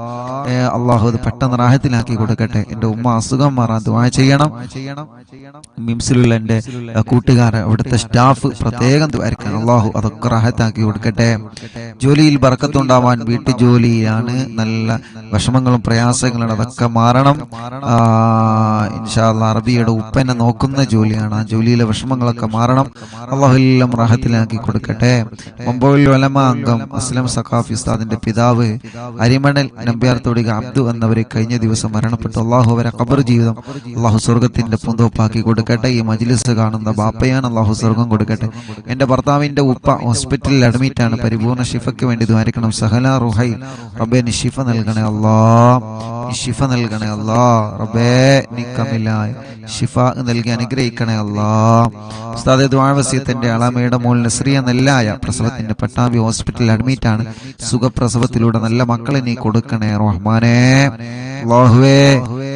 അല്ലാഹു അത് പെട്ടെന്ന് റാഹത്തിലാക്കി കൊടുക്കട്ടെ എൻ്റെ ഉമ്മ അസുഖം മാറാൻ ദുആ ചെയ്യണം മിംസിലുള്ള എൻ്റെ കൂട്ടുകാർ അവിടുത്തെ സ്റ്റാഫ് പ്രത്യേകം ദുആർക്കാൻ അല്ലാഹു അതൊക്കെ റാഹത്താക്കി കൊടുക്കട്ടെ ജോലിയിൽ ബർക്കത്തുണ്ടാവാൻ വീട്ടു ജോലിയാണ് നല്ല വിഷമങ്ങളും പ്രയാസങ്ങളും അതൊക്കെ മാറണം ഇൻഷാ അല്ലാഹ് അറബിയുടെ ഉപ്പനെ നോക്കുന്ന ജോലിയാണ് ആ ജോലിയിലെ വിഷമങ്ങളൊക്കെ മാറണം അല്ലാഹു എല്ലാം റാഹത്തിലാക്കി കൊടുക്കട്ടെ മമ്പുൽ ഉലമ അംഗം അസ്ലം സഖാഫി ഉസ്താദിന്റെ പിതാവ് അരിമണൽ നമ്പ്യാർത്തോടി അബ്ദു എന്നവരെ കഴിഞ്ഞ ദിവസം മരണപ്പെട്ടു അല്ലാഹു അവരെ ഖബർ ജീവിതം അല്ലാഹു സ്വർഗ്ഗത്തിന്റെ പൂന്തോപ്പാക്കി കൊടുക്കട്ടെ ഈ മജ്ലിസ് കാണുന്ന ബാപ്പയാണ് അല്ലാഹു സ്വർഗ്ഗം കൊടുക്കട്ടെ എൻ്റെ ഭർത്താവിന്റെ ഉപ്പ ഹോസ്പിറ്റലിൽ അഡ്മിറ്റ് ആണ് പരിപൂർണ്ണ ശിഫയ്ക്ക് വേണ്ടി ദ്വാരിക്കണം സഹല റുഹൈ റബ്ബേ നീ ശിഫ നൽകണേ അല്ലാഹ് നീ ശിഫ നൽകണേ അല്ലാഹ് റബ്ബേ നീ കമിലായ ശിഫ നൽകി അനുഗ്രഹിക്കണേ അല്ലാഹ് ഉസ്താദെ ദുആ വസിയത്തിന്റെ അളമയുടെ മോൾ നസ്രിയ നെല്ലായ പ്രസവത്തിന്റെ പട്ടാമ്പി ഹോസ്പിറ്റലിൽ അഡ്മിറ്റ് ആണ് സുഖപ്രസവത്തിലൂടെ നല്ല മക്കളെ നീ കൊടുക്കണേ റഹ്മാനേ അല്ലാഹുവേ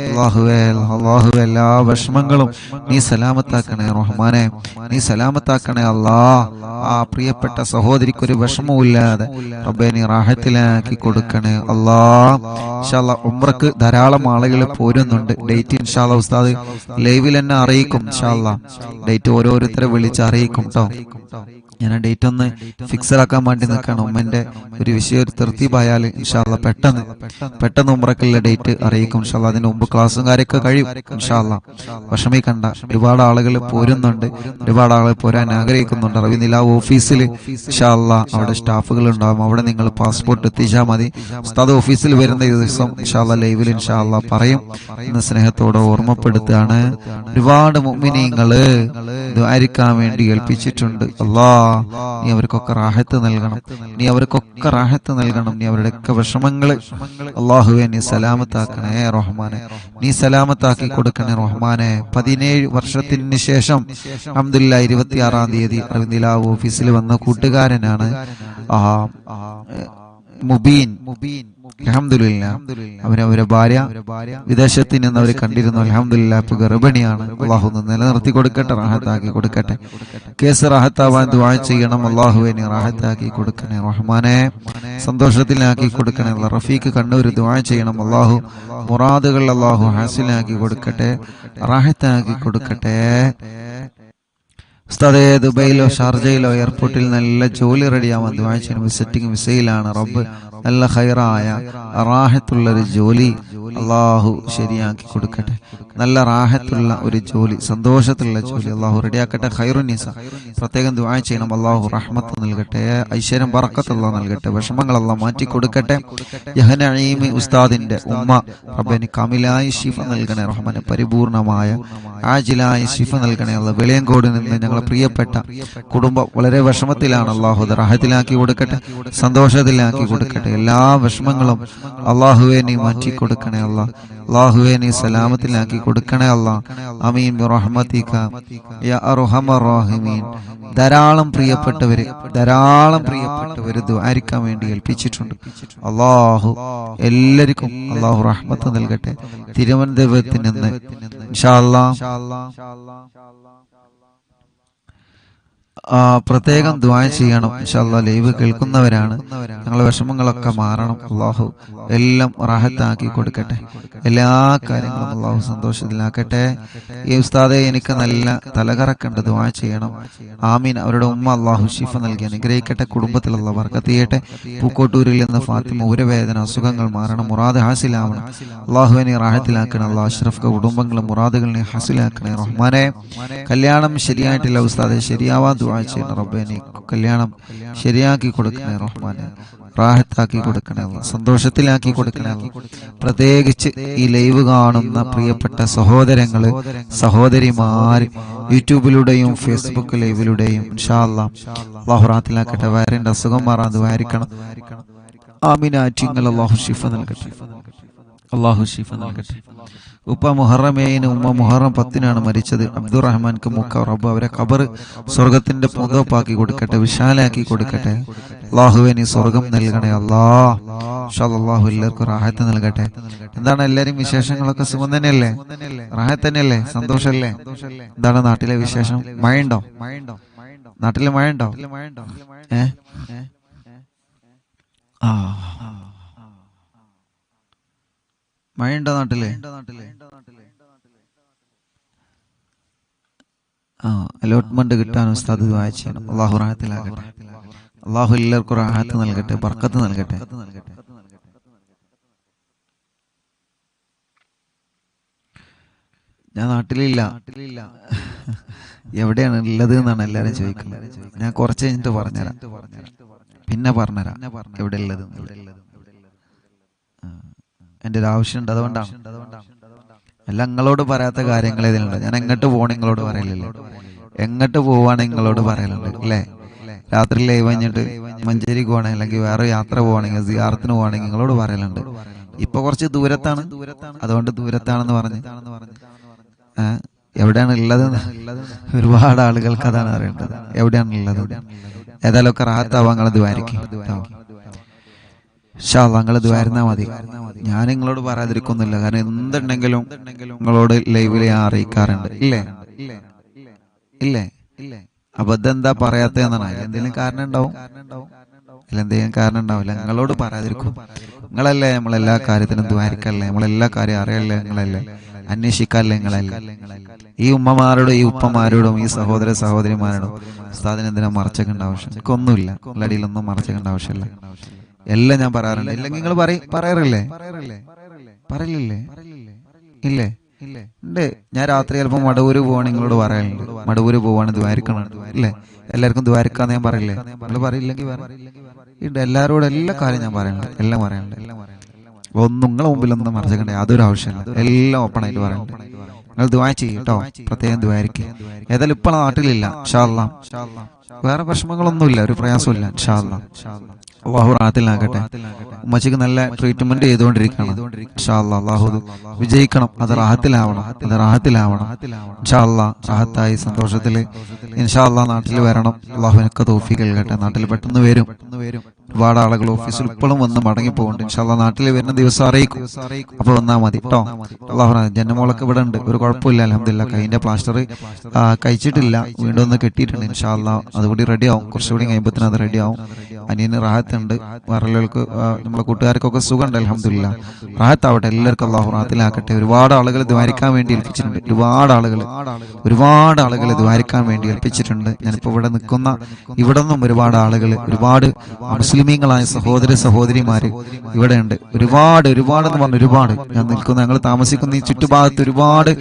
അല്ലാഹുവേ അല്ലാഹുവേ എല്ലാ വിഷമങ്ങളും നീ സലാമത്താക്കണേ റഹ്മാനെ നീ സലാമത്താക്കണേ അല്ലാഹ് ആ പ്രിയപ്പെട്ട സഹോദരിക്ക് ഒരു വിഷമവുമില്ലാതെ റബ്ബേ നീ റാഹത്തിലാക്കി കൊടുക്കണേ അല്ലാഹ് ഇൻഷാ അല്ലാഹ് ഉംറക്ക് ധാരാളം ആളുകൾ പോരുന്നുണ്ട് ഡേറ്റ് ഇൻഷാ അല്ലാഹ് ഉസ്താദ് ലൈവിൽ തന്നെ അറിയിക്കും ഇൻഷാ അല്ലാഹ് ഡേറ്റ് ഓരോരുത്തരെ വിളിച്ച് അറിയിക്കും ട്ടോ ഞാൻ ആ ഡേറ്റ് ഒന്ന് ഫിക്സഡ് ആക്കാൻ വേണ്ടി നിൽക്കണം. ഉമ്മന്റെ ഒരു വിഷയം ഒരു തൃപ്തിയായാൽ ഇൻഷാ അല്ലാ പെട്ടെന്ന് ഉംറക്കുള്ള ഡേറ്റ് അറിയിക്കും ഇൻഷാ അല്ലാ. അതിന് മുമ്പ് ക്ലാസ്സും കാര്യമൊക്കെ കഴിയും ഇൻഷാ അല്ലാ. വിഷമിക്കണ്ട. ഒരുപാട് ആളുകൾ പോരുന്നുണ്ട്, ഒരുപാട് ആളുകൾ പോരാൻ ആഗ്രഹിക്കുന്നുണ്ട്. റവി നിലാവ് ഓഫീസിൽ ഇൻഷാ അല്ലാ അവിടെ സ്റ്റാഫുകൾ ഉണ്ടാവും. അവിടെ നിങ്ങൾ പാസ്പോർട്ട് എത്തിച്ചാൽ മതി. ഉസ്താദ് ഓഫീസിൽ വരുന്ന ദിവസം ഇൻഷാ അല്ലാ ലൈവിൽ ഇൻഷാ അല്ലാ പറയും എന്ന് സ്നേഹത്തോടെ ഓർമ്മപ്പെടുത്തുകയാണ്. ഒരുപാട് മുഅ്മിനീങ്ങള് ദുആരിക്കാൻ വേണ്ടി ഏൽപ്പിച്ചിട്ടുണ്ട്. അല്ലാഹ് നീ അവർക്കൊക്കെ റാഹത്ത് നൽകണം, നീ അവർക്കൊക്കെ റാഹത്ത് നൽകണം. നീ അവരുടെയൊക്കെ വിഷമങ്ങള് അല്ലാഹുവേ നീ സലാമത്താക്കണേ റഹ്മാനെ, നീ സലാമത്താക്കി കൊടുക്കണേ റഹ്മാനെ. 17 വർഷത്തിന് ശേഷം അൽഹംദുലില്ലാഹ് 26-ാം തീയതി നിലാവ് ഓഫീസിൽ വന്ന കൂട്ടുകാരനാണ് മുബീൻ. അൽഹംദുലില്ലാഹ് അവരെ ഭാര്യ വിദേശത്ത് നിന്ന് അവർ കണ്ടിരുന്നു. അൽഹംദുലില്ലാഹ് ഇപ്പൊ ഗർഭിണിയാണ്. അല്ലാഹു നിലനിർത്തി കൊടുക്കട്ടെ, റാഹത്താക്കി കൊടുക്കട്ടെ. കേസ് റാഹത്താവാൻ ദുആ ചെയ്യണം. അല്ലാഹുവേ നീ റാഹത്താക്കി കൊടുക്കണേ റഹ്മാനെ, സന്തോഷത്തിലാക്കി കൊടുക്കണേ. റഫീഖ് കണ്ണൂർ ദുആ ചെയ്യണം. അല്ലാഹു മുറാദുകൾ അല്ലാഹു ഹാസിലാക്കി കൊടുക്കട്ടെ, റാഹത്താക്കി കൊടുക്കട്ടെ. ഉസ്താദേ ദുബൈയിലോ ഷാർജയിലോ എയർപോർട്ടിൽ നല്ല ജോലി റെഡിയാവാൻ ദുആ ചെയ്യണം. വിസിറ്റിംഗ് വിസയിലാണ്. റബ്ബ് നല്ല ഖൈറായ റാഹത്തുള്ള ഒരു ജോലി അല്ലാഹു ശരിയാക്കി കൊടുക്കട്ടെ. നല്ല റാഹത്തുള്ള ഒരു ജോലി, സന്തോഷത്തിലുള്ള ജോലി അല്ലാഹു റെഡിയാക്കട്ടെ. ഖൈറുൻ നിസ പ്രത്യേകം ദുആ ചെയ്യണം. അല്ലാഹു റഹ്മത്ത് നൽകട്ടെ, ഐശ്വര്യം ബറക്കത്ത് അല്ലാഹു നൽകട്ടെ, വിഷമങ്ങൾ അല്ലാഹു മാറ്റി കൊടുക്കട്ടെ. യഹ്നഈമി ഉസ്താദിന്റെ ഉമ്മ റബ്ബിന് കാമിലായ ശിഫ നൽകണേ റഹ്മാനെ, പരിപൂർണമായ ആജിലായ ശിഫ നൽകണേ അല്ലാഹു. വെളിയങ്കോട് നിന്ന് ഞങ്ങളെ പ്രിയപ്പെട്ട കുടുംബം വളരെ വിഷമത്തിലാണ്. അല്ലാഹു റാഹത്തിലാക്കി കൊടുക്കട്ടെ, സന്തോഷത്തിലാക്കി കൊടുക്കട്ടെ. എല്ലാ വിഷമങ്ങളും അല്ലാഹുവേ നീ മാറ്റി കൊടുക്കണേ അല്ലാഹ്. അല്ലാഹുവേ നീ സലാമത്തിലാക്കി കൊടുക്കണേ അല്ലാഹ്. ആമീൻ ബിറഹ്മതിക യാ അർഹമർ റഹീമീൻ. ധാരാളം പ്രിയപ്പെട്ടവര് ദുആരിക്കാൻ വേണ്ടി ഏൽപ്പിച്ചിട്ടുണ്ട്. അല്ലാഹു എല്ലാവർക്കും അല്ലാഹു റഹ്മത്ത് നൽകട്ടെ. തിരുവനന്തപുരത്ത് നിന്ന് ഇൻഷാ അല്ലാഹ് പ്രത്യേകം ദുആ ചെയ്യണം ഇൻഷാ അല്ലാഹ്. ലൈവ് കേൾക്കുന്നവരാണ്, ഞങ്ങളുടെ വിഷമങ്ങളൊക്കെ മാറണം. അല്ലാഹു എല്ലാം റാഹത്താക്കി കൊടുക്കട്ടെ, എല്ലാ കാര്യങ്ങളും അല്ലാഹു സന്തോഷത്തിലാക്കട്ടെ. ഈ ഉസ്താദെ എനിക്ക് നല്ല തലകറക്കുണ്ട്, ദുആ ചെയ്യണം. ആമീൻ. അവരുടെ ഉമ്മ അല്ലാഹു ശിഫ നൽകി അനുഗ്രഹിക്കട്ടെ, കുടുംബത്തിൽ അല്ലാഹു ബർക്കത്ത് ചെയ്യട്ടെ. പൂക്കോട്ടൂരിൽ നിന്ന് ഫാത്തിമ ഉരവേദന അസുഖങ്ങൾ മാറണം, മുറാദ് ഹാസിലാവണം. അല്ലാഹുവിനെ റാഹത്തിലാക്കണം. അല്ലാഹു അഷ്റഫ് കുടുംബങ്ങളും മുറാദുകളെ ഹാസിലാക്കണേ റഹ്മാനെ. കല്യാണം ശരിയായിട്ടില്ല ഉസ്താദെ, ശരിയാവാൻ ദുആ ചെയ്യണം. റബ്ബേ നീ കല്യാണം ശരിയാക്കി കൊടുക്കണേ റഹ്മാനെ, റാഹത്താക്കി കൊടുക്കണേ, സന്തോഷത്തിലാക്കി കൊടുക്കണേ. പ്രത്യേകിച്ച് ഈ ലൈവ് കാണുന്ന പ്രിയപ്പെട്ട സഹോദരങ്ങള് സഹോദരിമാര് യൂട്യൂബിലൂടെയും ഫേസ്ബുക്ക് ലൈവിലൂടെയും ഇൻഷാ അല്ലാഹ് അല്ലാഹു റാഹത്തിലാക്കട്ടെ. വയറിന്റെ അസുഖം മാറാൻ ദുആരിക്കണം. ആമീൻ. ആറ്റിങ്ങൾ അല്ലാഹു ശിഫ നൽകട്ടെ, അല്ലാഹു ശിഫ നൽകട്ടെ. ഉപ്പ മുഹറം 7 ഉമ്മ മുഹറം 10 മരിച്ചത്. അബ്ദുറഹ്മാൻക്ക് മുക്ക റബ്ബ് അവരെ ഖബർ സ്വർഗത്തിന്റെ പൂന്തോപ്പാക്കി കൊടുക്കട്ടെ, വിശാലാക്കി കൊടുക്കട്ടെ. അല്ലാഹുവേ നീ സ്വർഗം നൽകണേ അല്ലാഹ്. ഇൻഷാ അല്ലാഹു എല്ലാവർക്കും റാഹത്ത് നൽകട്ടെ. എന്താണ് എല്ലാരും വിശേഷങ്ങളൊക്കെ? സുഖം തന്നെയല്ലേ? റാഹത്ത് തന്നെയല്ലേ? സന്തോഷല്ലേ? എന്താണ് നാട്ടിലെ വിശേഷം? മഴയുണ്ടോ? നാട്ടിലെ മഴയുണ്ടോ? മഴയുണ്ടോ നാട്ടില്? അലോട്ട്മെന്റ് കിട്ടാൻ ഉസ്താദ് ദുആ ചെയ്യണം. അല്ലാഹു റാഹത്തിലാക്കട്ടെ, അല്ലാഹു എല്ലാവർക്കും റാഹത്ത് നൽകട്ടെ, ബർക്കത്ത് നൽകട്ടെ. ഞാൻ നാട്ടിലില്ല. എവിടെയാണ് ഉള്ളത് എന്നാണ് എല്ലാരും ചോദിക്കുന്നത്. ഞാൻ കുറച്ച് കഴിഞ്ഞിട്ട് പറഞ്ഞുതരാം, പിന്നെ പറഞ്ഞുതരാം എവിടെ ഉള്ളത്. എൻ്റെ ഒരു ആവശ്യമുണ്ട്, അതുകൊണ്ടാണ്. എല്ലാം നിങ്ങളോട് പറയാത്ത കാര്യങ്ങൾ ഇതിലുണ്ട്. ഞാൻ എങ്ങോട്ട് പോകണം നിങ്ങളോട് പറയലില്ലേ? എങ്ങോട്ട് പോവാണെങ്കിൽ നിങ്ങളോട് പറയലുണ്ട് അല്ലേ? രാത്രി ലൈവ് കഴിഞ്ഞിട്ട് മഞ്ചേരിക്ക് പോകണമെങ്കിൽ അല്ലെങ്കിൽ വേറെ യാത്ര പോകണമെങ്കിൽ സിയാറത്തിന് പോകണമെങ്കിൽ നിങ്ങളോട് പറയലുണ്ട്. ഇപ്പൊ കുറച്ച് ദൂരത്താണ്, അതുകൊണ്ട് ദൂരത്താണെന്ന് പറഞ്ഞ് എവിടെയാണ് ഉള്ളത് ഒരുപാട് ആളുകൾക്ക് അതാണ് അറിയേണ്ടത്, എവിടെയാണ് ഉള്ളത്. ഏതായാലും ഒക്കെ റാഹത്താവാൻ നിങ്ങൾ ദ്വാരിക്കും. ഇൻഷാ അല്ലാഹ് നിങ്ങൾ ദ്വാരുന്നാ മതി. ഞാൻ നിങ്ങളോട് പറയാതിരിക്കുന്നില്ല, കാരണം എന്തുണ്ടെങ്കിലും നിങ്ങളോട് ലൈവില് ഞാൻ അറിയിക്കാറുണ്ട്. ഇല്ലേ? അപ്പൊ ഇതെന്താ പറയാത്തതെന്നാണ്. എന്തെങ്കിലും കാരണം ഉണ്ടാവും, എന്തെങ്കിലും കാരണം ഉണ്ടാവില്ല. നിങ്ങളോട് പറയാതിരിക്കും. നിങ്ങളല്ലേ നമ്മളെല്ലാ കാര്യത്തിനും ദ്വാരിക്കല്ലേ, നമ്മളെല്ലാ കാര്യം അറിയല്ലേ നിങ്ങളല്ലേ. അന്വേഷിക്കാല്ല നിങ്ങളല്ല. ഈ ഉമ്മമാരോടും ഈ ഉപ്പമാരോടും ഈ സഹോദര സഹോദരിമാരോടും ഉസ്താദിന് എന്തിനാ മറച്ചേക്കേണ്ട ആവശ്യം? എനിക്കൊന്നുമില്ല, അടിയിലൊന്നും മറച്ചേക്കേണ്ട ആവശ്യമില്ല. എല്ലാം ഞാൻ പറയാറുണ്ട്. ഇല്ലെങ്കിൽ നിങ്ങൾ പറയാറില്ലേ? പറയില്ലേ? ഇല്ലേ? ഉണ്ട്. ഞാൻ രാത്രി ചിലപ്പോൾ മടവൂര് പോവാണ് നിങ്ങളോട് പറയാറുണ്ട്. മടവൂര് പോവാണ് ദ്വാരിക്കണം ഇല്ലേ? എല്ലാവർക്കും ദ്വാരിക്കാന്ന് ഞാൻ പറയില്ലേ? നിങ്ങൾ പറയില്ലെങ്കിൽ ഉണ്ട്. എല്ലാവരോടും എല്ലാ കാര്യം ഞാൻ പറയാനുണ്ട്, എല്ലാം പറയാനുണ്ട്. ഒന്നും നിങ്ങളെ മുമ്പിലൊന്നും മറച്ചേക്കണ്ടേ യാതൊരു ആവശ്യമില്ല. എല്ലാം ഓപ്പണായിട്ട് പറയാനുണ്ട്. നിങ്ങൾ ദുആ ചെയ്യും കേട്ടോ, പ്രത്യേകം ദുആയിരിക്കും. ഏതായാലും ഇപ്പോൾ നാട്ടിലില്ല, ഇൻഷാ അല്ലാഹ്. വേറെ പ്രശ്നങ്ങളൊന്നുമില്ല, ഒരു പ്രയാസമില്ല, ഇൻഷാ അല്ലാഹ്. അള്ളാഹു റാഹത്തിലാക്കട്ടെ. ഉമ്മച്ചിക്ക് നല്ല ട്രീറ്റ്മെന്റ് ചെയ്തുകൊണ്ടിരിക്കണം, ഇൻഷാ അല്ലാഹ്. അള്ളാഹു വിജയിക്കണം, അത് റാഹത്തിലാവണം. ഇൻഷാ അല്ലാഹ്. റാഹത്തായി സന്തോഷത്തില് ഇൻഷാ അല്ലാഹ് നാട്ടിൽ വരണം. അള്ളാഹു എനിക്ക് തൗഫീഖ് നൽകട്ടെ. നാട്ടിൽ പെട്ടെന്ന് വരും. ഒരുപാട് ആളുകൾ ഓഫീസിൽ ഇപ്പോഴും വന്ന് മടങ്ങി പോകുന്നുണ്ട്. ഇൻഷാ അല്ലാഹ് നാട്ടിൽ വരുന്ന ദിവസം അറിയിക്കും. അപ്പൊ വന്നാൽ മതി കേട്ടോ. അള്ളാഹു ജനമോളൊക്കെ ഇവിടെ ഉണ്ട്, ഒരു കുഴപ്പമില്ല, അൽഹംദുലില്ലാഹ്. കൈയിന്റെ പ്ലാസ്റ്റർ കഴിച്ചിട്ടില്ല, വീണ്ടും ഒന്ന് കെട്ടിയിട്ടുണ്ട്. ഇൻഷാ അല്ലാഹ് അതുകൂടി റെഡിയാവും, കുറച്ചുകൂടി കഴിയുമ്പോഴത്തേനും അത് റെഡിയാവും. അനിയന് റാഹത്തുണ്ട്, വേറെല്ലാവർക്കും നമ്മളെ കൂട്ടുകാർക്കൊക്കെ സുഖമുണ്ട്, അൽഹംദുലില്ലാഹ്. റാഹത്താവട്ടെ, എല്ലാവർക്കും അള്ളാഹു റാഹത്തിലാക്കട്ടെ. ഒരുപാട് ആളുകൾ ദ്വാരിക്കാൻ വേണ്ടി ഏൽപ്പിച്ചിട്ടുണ്ട്, ഒരുപാട് ആളുകൾ ദ്വാരിക്കാൻ വേണ്ടി ഏൽപ്പിച്ചിട്ടുണ്ട്. ഞാനിപ്പോ ഇവിടെ നിൽക്കുന്ന ഇവിടെ നിന്നും ഒരുപാട് ആളുകൾ, ഒരുപാട് മുസ്ലിമീങ്ങളായ സഹോദര സഹോദരിമാര് ഇവിടെ ഉണ്ട്. ഒരുപാട് എന്ന് പറഞ്ഞ ഒരുപാട്. ഞങ്ങൾ താമസിക്കുന്ന ഈ ചുറ്റുഭാഗത്ത് ഒരുപാട്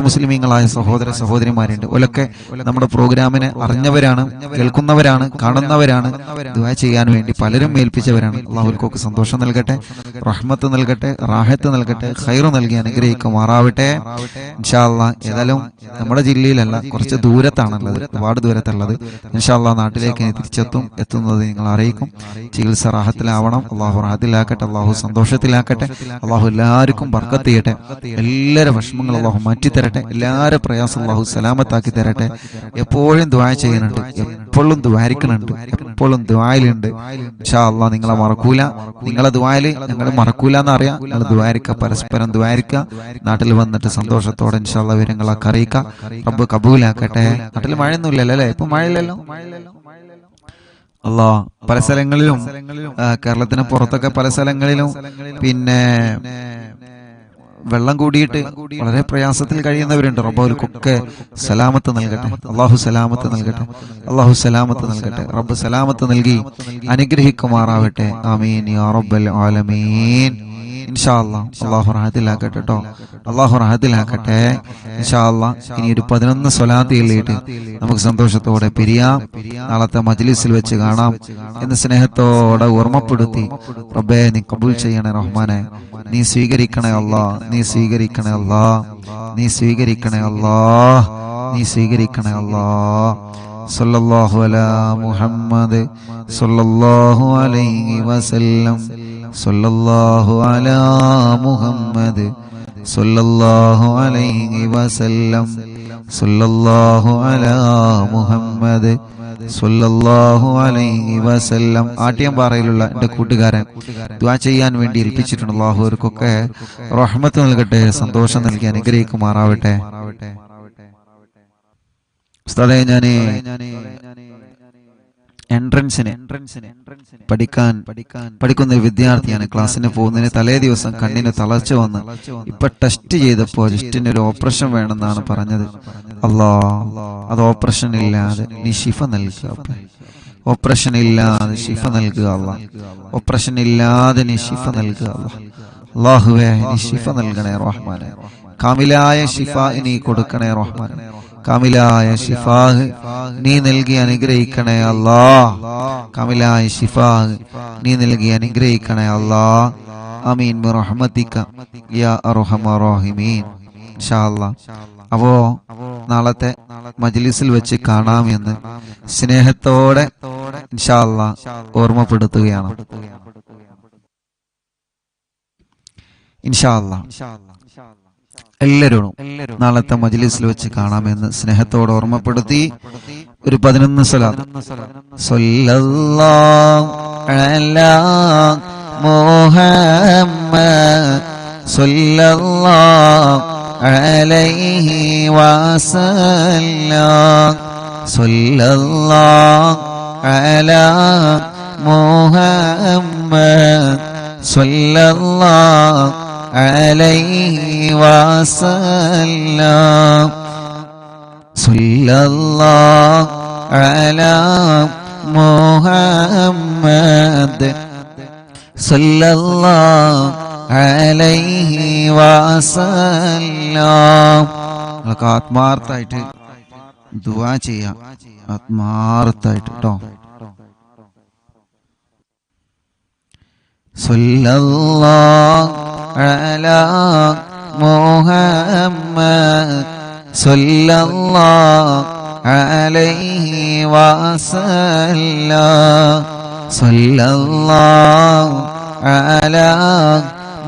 മുസ്ലിമീങ്ങളായ സഹോദര സഹോദരിമാരുണ്ട്. ഓലൊക്കെ നമ്മുടെ പ്രോഗ്രാമിനെ അറിഞ്ഞവരാണ്, കേൾക്കുന്നവരാണ്, കാണുന്നവരാണ്. ദുആ ചെയ്യാൻ വേണ്ടി പലരും ഏൽപ്പിച്ചവരാണ്. അള്ളാഹുൽക്കൊക്കെ സന്തോഷം നൽകട്ടെ, റഹ്മത്ത് നൽകട്ടെ, റാഹത്ത് നൽകട്ടെ, ഖൈറ് നൽകി അനുഗ്രഹിക്കുമാറാവട്ടെ, ഇൻഷാ അല്ലാഹ്. ഏതായാലും നമ്മുടെ ജില്ലയിലല്ല, കുറച്ച് ദൂരത്താണുള്ളത്, ഒരുപാട് ദൂരത്തുള്ളത്. ഇൻഷാ അല്ലാഹ് നാട്ടിലേക്ക് എത്തുന്നത് നിങ്ങൾ അറിയിക്കും. ചികിത്സ റാഹത്തിലാവണം. അള്ളാഹു റാഹത്തിലാക്കട്ടെ, അള്ളാഹു സന്തോഷത്തിലാക്കട്ടെ, അള്ളാഹു എല്ലാവർക്കും ബർക്കത്ത് ചെയ്യട്ടെ, എല്ലാവരുടെ വിഷമങ്ങൾ അള്ളാഹു മാറ്റിത്തരട്ടെ, എല്ലാവരുടെ പ്രയാസം അള്ളാഹു സലാമത്താക്കി തരട്ടെ. എപ്പോഴും ദുആ ചെയ്യുന്നുണ്ട്, എപ്പോഴും ദ്വാരിക്കുന്നുണ്ട്, എപ്പോഴും ദുആയിലുണ്ട്. ഇൻഷാ അല്ലാഹ് നിങ്ങളെ മറക്കൂല, നിങ്ങളെ ദുആയില് ഞങ്ങൾ മറക്കൂല എന്നറിയാം. നിങ്ങൾ ദ്വാരിക്കുക, പരസ്പരം ദ്വാരിക്കുക. നാട്ടിൽ വന്നിട്ട് സന്തോഷത്തോടെ ഇൻഷാ അല്ലാഹ് വിവരങ്ങളൊക്കെ അറിയിക്കുക. റബ്ബ് കബൂലാക്കട്ടെ. നാട്ടിൽ മഴയൊന്നുമില്ലല്ലോ അല്ലേ? ഇപ്പൊ മഴയില്ലല്ലോ. അല്ലാഹ് പല സ്ഥലങ്ങളിലും, കേരളത്തിന് പുറത്തൊക്കെ പല സ്ഥലങ്ങളിലും പിന്നെ വെള്ളം കൂടിയിട്ട് വളരെ പ്രയാസത്തിൽ കഴിയുന്നവരുണ്ട്. റബ്ബുൽക്കൊക്കെ സലാമത്ത് നൽകട്ടെ, അള്ളാഹു സലാമത്ത് നൽകട്ടെ, അള്ളാഹു സലാമത്ത് നൽകട്ടെ. റബ്ബ് സലാമത്ത് നൽകി അനുഗ്രഹിക്കുമാറാവട്ടെ. ആമീൻ യാ റബ്ബൽ ആലമീൻ. ഇൻഷാ അല്ലാഹ് അള്ളാഹു റാഹത്തിലാക്കട്ടെ കേട്ടോ, അള്ളാഹു റാഹത്തിലാക്കട്ടെ, ഇൻഷാ അല്ലാഹ്. ഇനി ഒരു 11 സ്വലാത്ത് ചൊല്ലിയിട്ട് നമുക്ക് സന്തോഷത്തോടെ പിരിയാം. നാളത്തെ മജ്ലിസിൽ വെച്ച് കാണാം എന്ന് സ്നേഹത്തോടെ ഓർമ്മപ്പെടുത്തി, റബ്ബേ നീ കബൂൽ ചെയ്യണേ റഹ്മാനെ, നീ സ്വീകരിക്കണേ അല്ലാഹ്, നീ സ്വീകരിക്കണേ അല്ലാഹ്, നീ സ്വീകരിക്കണേ അല്ലാഹ്, നീ സ്വീകരിക്കണേ അല്ലാഹ്. സല്ലല്ലാഹു അലാ മുഹമ്മദ് സല്ലല്ലാഹു അലൈഹി വസല്ലം, സല്ലല്ലാഹു അലാ മുഹമ്മദ് സല്ലല്ലാഹു അലൈഹി വസല്ലം, സല്ലല്ലാഹു അലാ മുഹമ്മദ് സല്ലല്ലാഹു അലൈഹി വസല്ലം. ആട്ടിയംപാറയിലുള്ള എൻ്റെ കൂട്ടുകാരൻ ദുആ ചെയ്യാൻ വേണ്ടി ഏൽപ്പിച്ചിട്ടുണ്ട്. അല്ലാഹു അവർക്കൊക്കെ റഹ്മത്ത് നൽകട്ടെ, സന്തോഷം നൽകി അനുഗ്രഹിക്കുമാറാവട്ടെ. ഉസ്താദേ, ഞാന് എൻട്രൻസിന് പഠിക്കുന്ന ഒരു വിദ്യാർത്ഥിയാണ്. ക്ലാസ്സിന് പോകുന്നതിന് തലേ ദിവസം കണ്ണിന് തളർച്ച വന്ന് ഇപ്പൊ ടെസ്റ്റ് ചെയ്തപ്പോ ജസ്റ്റിന് ഒരു ഓപ്പറേഷൻ വേണമെന്നാണ് പറഞ്ഞത്. അത് ഓപ്പറേഷൻ ഇല്ലാതെ നീ ശിഫ നൽകുക, ഓപ്പറേഷൻ ഇല്ലാതെ ശിഫ നൽകുക അല്ലാഹ്, ഓപ്പറേഷൻ ഇല്ലാതെ നീ ശിഫ നൽകുക അല്ലാഹ്. അല്ലാഹുവേ നീ ശിഫ നൽകണേ റഹ്മാനെ, കാമിലായ ശിഫ നീ കൊടുക്കണേ റഹ്മാനെ, കാമിലായ ശിഫാ നീ നൽകി അനുഗ്രഹിക്കണേ അല്ലാഹ്, കാമിലായ ശിഫാ നീ നൽകി അനുഗ്രഹിക്കണേ അല്ലാഹ്. ആമീൻ ബിറഹ്മതിക യാ അർഹമർ റഹീമീൻ. ഇൻഷാ അല്ലാഹ്. അപ്പോ നാളത്തെ മജ്ലിസിൽ വെച്ച് കാണാമെന്ന് സ്നേഹത്തോടെ ഇൻഷാ അല്ലാഹ് ഓർമ്മപ്പെടുത്തുകയാണ്. ഇൻഷാ അല്ലാഹ് എല്ലാവരോടും നാളത്തെ മജ്ലിസിൽ വെച്ച് കാണാമെന്ന് സ്നേഹത്തോടെ ഓർമ്മപ്പെടുത്തി ഒരു 11 സ്വലാത്ത്. സല്ലല്ലാഹു അലാ മുഹമ്മദ് സല്ലല്ലാഹു അലൈഹി വസല്ലം, സല്ലല്ലാഹു അലാ മുഹമ്മദ് സല്ലല്ലാഹു عليه وسلم صلى الله على محمد صلى الله عليه وسلم ആത്മാർത്ഥമായിട്ട് ദുആ ചെയ്യാം ആത്മാർത്ഥമായിട്ട് ട്ടോ സല്ലല്ലാഹു അലാ മുഹമ്മദ് സല്ലല്ലാഹു അലൈഹി വസല്ലം സല്ലല്ലാഹു അലാ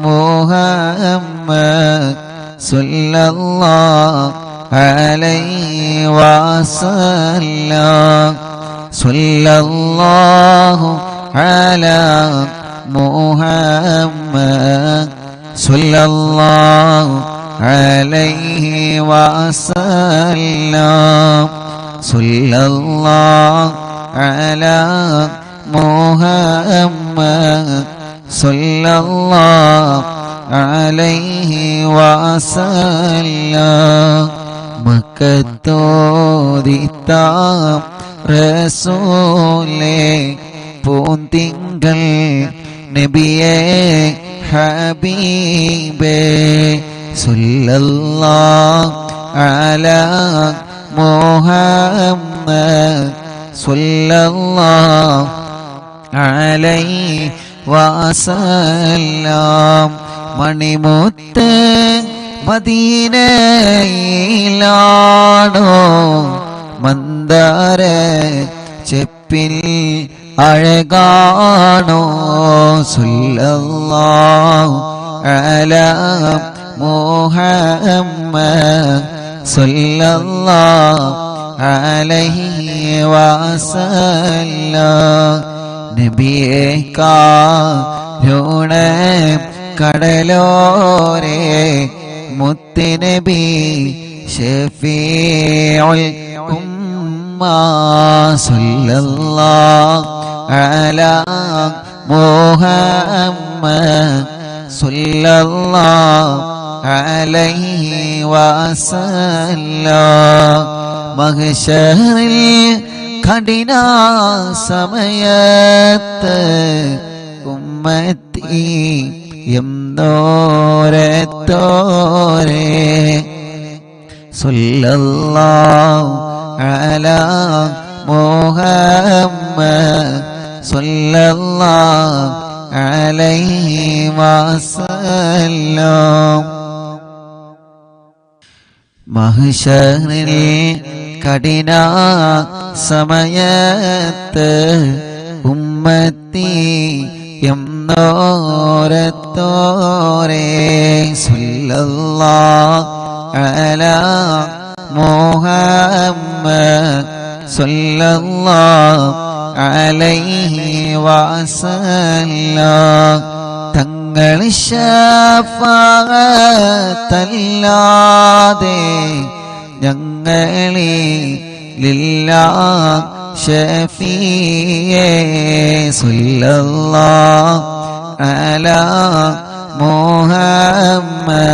മുഹമ്മദ് സല്ലല്ലാഹു അലൈഹി വസല്ലം സല്ലല്ലാഹു അലാ മുഹമ്മദ് സല്ലല്ലാഹു അലൈഹി വസല്ലം സല്ലല്ലാഹു അലാ മുഹമ്മദ് സല്ലല്ലാഹു അലൈഹി വസല്ലം മക്കത്തോദിത്ത റസൂലേ പൂന്തിങ്കൾ നബിയേ ഹബീബേ സല്ലല്ലാഹു അലാ മുഹമ്മദ് സല്ലല്ലാഹു അലൈഹി വസല്ലം മണിമുത്ത് മദീനയിലാണോ മന്ദാര ചെപ്പിൽ അഴകാണോ സല്ലല്ലാഹു അലാ മുഹമ്മദ് സല്ലല്ലാഹു അലൈഹി വസല്ലം നബിയേ കാരുണ കടലോരേ മുത്തുനബി ഷഫീഉൽ ഉമ്മ സല്ലല്ലാഹു അലാ മുഹമ്മദ് സല്ലല്ലാഹു അലൈഹി വസല്ലം മഹ്ശറിൽ കഠിന സമയത്ത് ഉമ്മത്തി എന്നോരത്തോരേ സല്ലല്ലാഹു അലാ മുഹമ്മദ് സല്ലല്ലാഹു അലൈഹി വസല്ലം മഹ്ശറിൽ കഠിന സമയത്ത് ഉമ്മത്തി എന്നോരത്തോരേ സല്ലല്ലാഹു അലാ മുഹമ്മദ് സല്ലല്ലാഹു അലൈഹി വസല്ലം തങ്ങൾ ശഫാഅത്തല്ലാതെ ഞങ്ങളിലില്ല ഷഫീയേ സല്ലല്ലാഹു അലാ മുഹമ്മദ്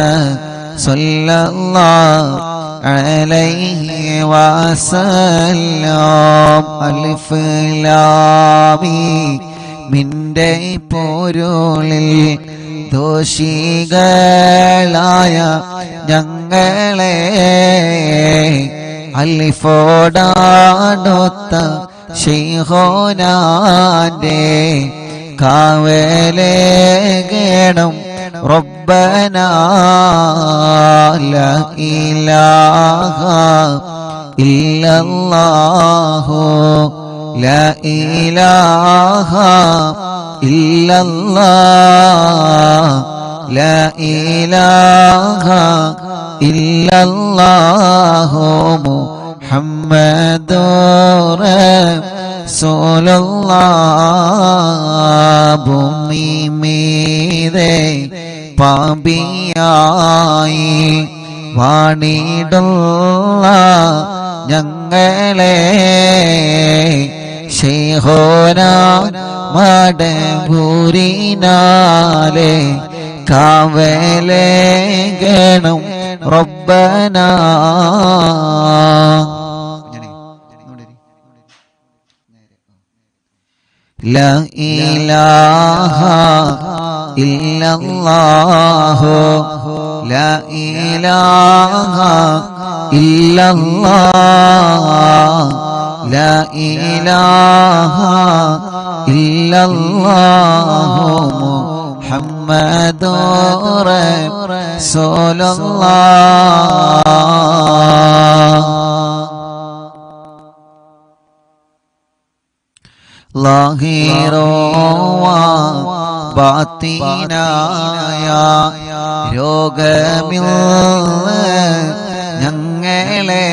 സല്ലല്ലാഹു അലൈഹി വസല്ലം അലിഫ് ലാം മീം മിന്റെ പൊരുളിൽ ദോഷികളായ ഞങ്ങളെ അലിഫോടാനൊത്ത ശൈഖുനാന്റെ കാവലേകണം റബ്ബനാ ലാ ഇലാഹ ഇല്ലല്ലാഹു ലാ ഇലാഹ ഇല്ലല്ലാഹ് ലാ ഇലാഹ ഇല്ലല്ലാഹു മുഹമ്മദുർ റസൂലുള്ളാഹ് ഭൂമി മീതെ പാപിയായി വാണിടുള്ള ഞങ്ങളെ ശൈഖുനാ മടബൂരിനാലെ കാവലേകണം റബ്ബനാ. ലാ ഇലാഹ ഇല്ലല്ലാഹു ലാ ഇലാഹ ഇല്ലല്ലാഹ് ലാ ഇലാഹ ഇല്ലല്ലാഹു മുഹമ്മദുർ റസൂലുള്ളാഹ്. ലാഹിറോവ ബാത്തിനായ രോഗമില്ല ഞങ്ങളെ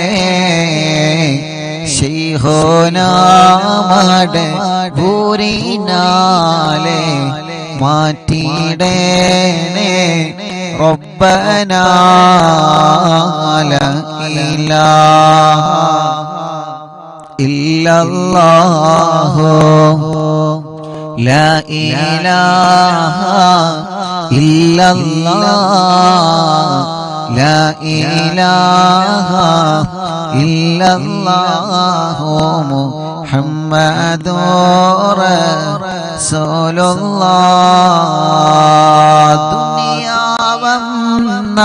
ശൈഖുനാമടെ ഭൂരിനാലെ മാറ്റിടേണേ റബ്ബനാ. ലാ ഇലാഹ ഇല്ലല്ലാഹു ലാ ഇലാഹ ഇല്ലല്ലാഹ് ലാ ഇലാഹ ഇല്ലല്ലാഹു മുഹമ്മദുർ റസൂലുള്ളാഹ്. ദുനിയാവെന്ന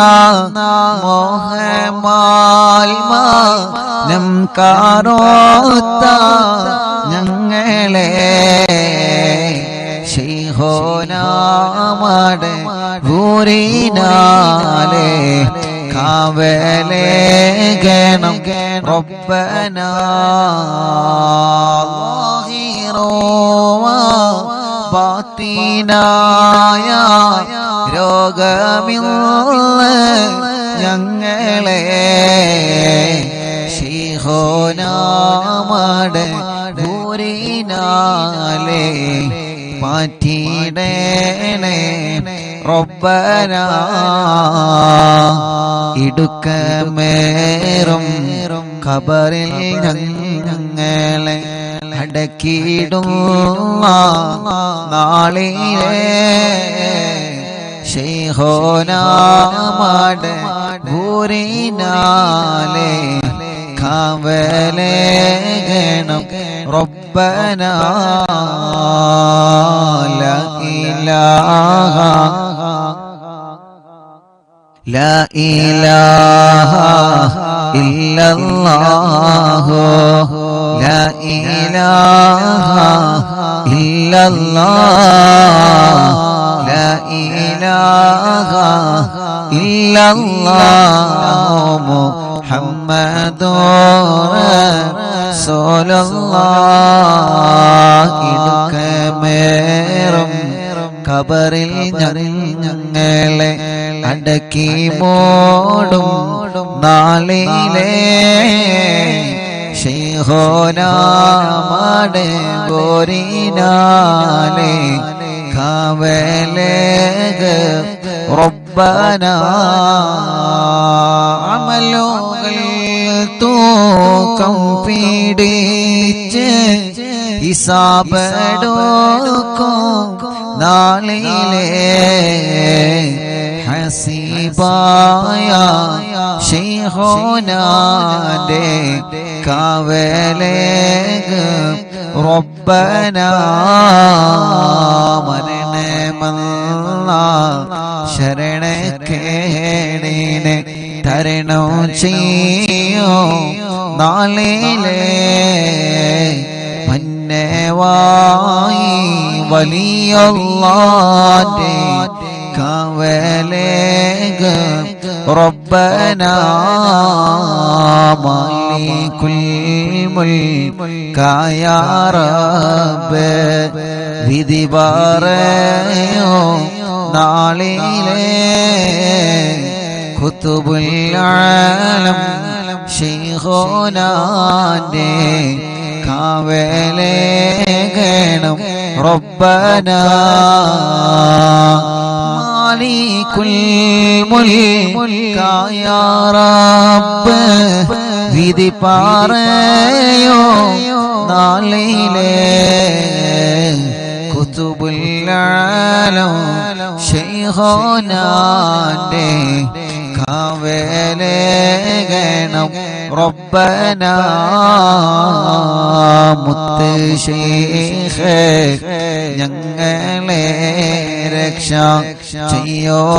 മോഹമാൽമാനം കാരോത്ത ഞങ്ങളെ ശൈഖുനാമടെ ഭൂരിനാലെ കാവലേകണം റബ്ബനാ. ലാഹിറോവ ബാത്തിനായ രോഗമില്ല ഞങ്ങളെ ശൈഖുനാമടെ ഭൂരിനാലെ മാറ്റിടേണേ റബ്ബനാ. ഇടുക്കമേറും ഖബറിൽ ഞങ്ങളെ അടക്കിയിടുന്ന നാളിലെ ശൈഖുനാമടെ ഭൂരിനാലെ കാവലേകണം റബ്ബനാ. ലാ ഇലാഹ ലാ ഇലാഹ ഇല്ലല്ലാഹു ലാ ഇലാഹ ഇല്ലല്ലാഹ് ലാ ഇലാഹ ഇല്ലല്ലാഹു മുഹമ്മദുർ റസൂലുള്ളാഹ്. ഇടുക്കമേറും ഖബറിൽ ഞങ്ങളെ അടക്കി മൂടും നാളിലെ ശൈഖുനാമടെ ഭൂരിനാലെ കാവലേക റബ്ബനാ. അമലുകൾ തൂക്കം പിടിച്ച് ഹിസാബെടുക്കും നാളിലെ ഹസീബായ ശൈഖുനാന്റെ കാവലേക റബ്ബനാ. മരണമല്ല ശരണക്കേടിനെ തരണം ചെയ്യോ നാളിലെ മന്നവായി വലിയല്ലാന്റെ കാവലേക റബ്ബനാ. മാലികുൽ മുൽക്കായ റബ്ബ് വിധി പറയോ നാളിലെ ഖുതുബുൽ ആലം ശൈഖുനാന്റെ കാവലേകണം റബ്ബനാ. മാലികുൽ മുൽക്കായ റബ്ബ് വിധി പറയോ നാളിലെ ഖുതുബുൽ ആലം ശൈഖുനാന്റെ ശൈഖുനാന്റെ കാവലേകണം റബ്ബനാ മുത്ത് ശൈഖേ ഞങ്ങളെ രക്ഷ ചെയ്യുവാൻ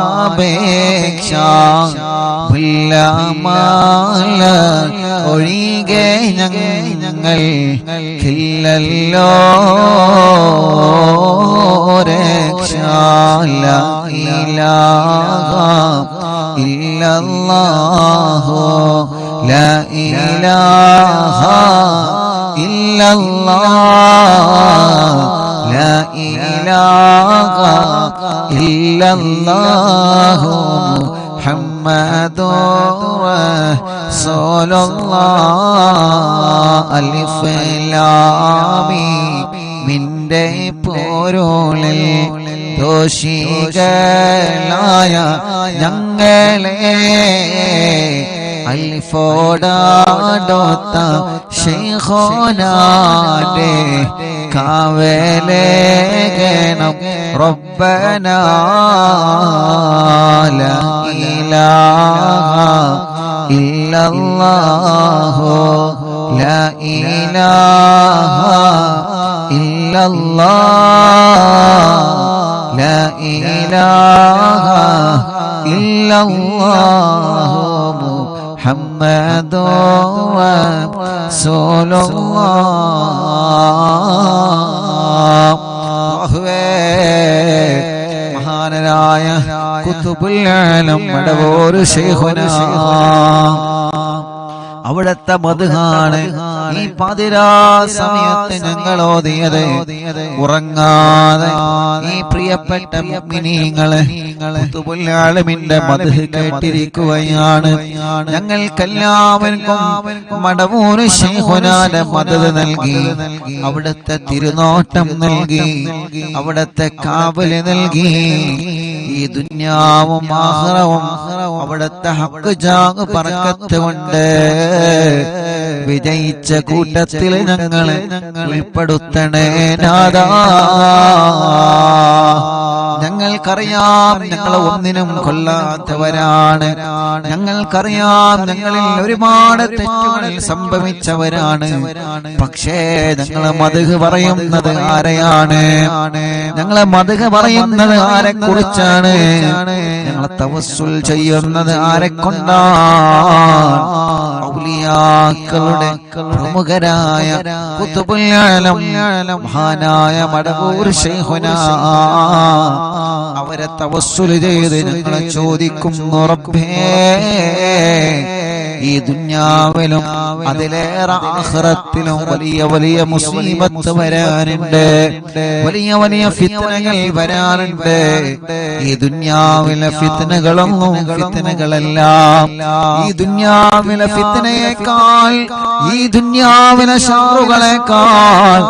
അപേക്ഷ പുല്ലമാല ഒഴികെ ഞങ്ങൾക്കില്ലല്ലോ രക്ഷ ലാ ഇലാഹ ഇല്ലല്ലാഹു ലാ ഇലാഹ ഇല്ലല്ലാഹ് ലാ ഇലാഹ ഇല്ലല്ലാഹു മുഹമ്മദുർ റസൂലുള്ളാഹ് അലിഫ് ലാം മിന്റെ പൊരുളിൽ ദോഷികളായ ഞങ്ങളെ അൽഫോടാടോത്ത ശൈഖുനാന്റെ കാവലേകണം റബ്ബനാ ലാ ഇലാഹ ഇല്ലല്ലാഹു ലാ ഇലാഹ ഇല്ലല്ലാഹ് ലാ ഇലാഹ ഇല്ലല്ലാഹു മുഹമ്മദുർ റസൂലുള്ളാഹ് മഹാനായ ഖുതുബുൽ ആലം മടവൂർ ശൈഖുനാ അവിടത്തെ മദ്ഹാണ് ഈ പാതിരാ സമയത്ത് ഞങ്ങൾ ഓതിയത്. ഉറങ്ങാതെ ഈ പ്രിയപ്പെട്ട മുഅ്മിനീങ്ങളെ ഖുതുബുൽ ആലമിന്റെ മദ്ഹ് കേട്ടിരിക്കുകയാണ്. ഞങ്ങൾക്കെല്ലാവർക്കും മടവൂർ ശൈഖുനാന്റെ മദദ് നൽകി, അവിടത്തെ തിരുനോട്ടം നൽകി, അവിടത്തെ കാവല് നൽകി. ഈ ദുനിയാവും ആഖിറവും അവിടത്തെ ഹഖ് ജാഗ് ബർക്കത്ത് കൊണ്ട് വിജയിച്ച കൂട്ടത്തിൽ ഞങ്ങളെ ഉൾപ്പെടുത്തണേ നാഥാ. ഞങ്ങൾക്കറിയാം ഞങ്ങൾ ഒന്നിനും കൊള്ളാത്തവരാണ്. ഞങ്ങൾക്കറിയാം ഞങ്ങളിൽ ഒരുപാട് തെറ്റുകൾ സംഭവിച്ചവരാണ്. പക്ഷേ ഞങ്ങളെ മദ്ഹ് പറയുന്നത് ആരെയാണ്? ഞങ്ങളെ മദ്ഹ് പറയുന്നത് ആരെ കുറിച്ചാണ്? ഞങ്ങളെ തവസ്സുൽ ചെയ്യുന്നത് ആരെ കൊണ്ടാണ്? ഔലിയാക്കളുടെ പ്രമുഖരായ ഖുതുബുൽ ആലം മഹാനായ മടവൂർ ശൈഖുനാ അവരെ തവസ്സുൽ ചെയ്ത് ഞങ്ങളെ ചോദിക്കുന്നു, റബ്ബേ ഈ ദുനിയാവിലും അതിലേറെ ആഖിറത്തിലും വലിയ വലിയ മുസീബത്ത് വരാനുണ്ട്, വലിയ വലിയ ഫിത്നകൾ വരാനുണ്ട്. ഈ ദുനിയാവിലെ ഫിത്നകളൊന്നും ഫിത്നകളെല്ലാം ഈ ദുനിയാവിലെ ഫിത്നയേക്കാൾ, ഈ ദുനിയാവിലെ ശാറുകളേക്കാൾ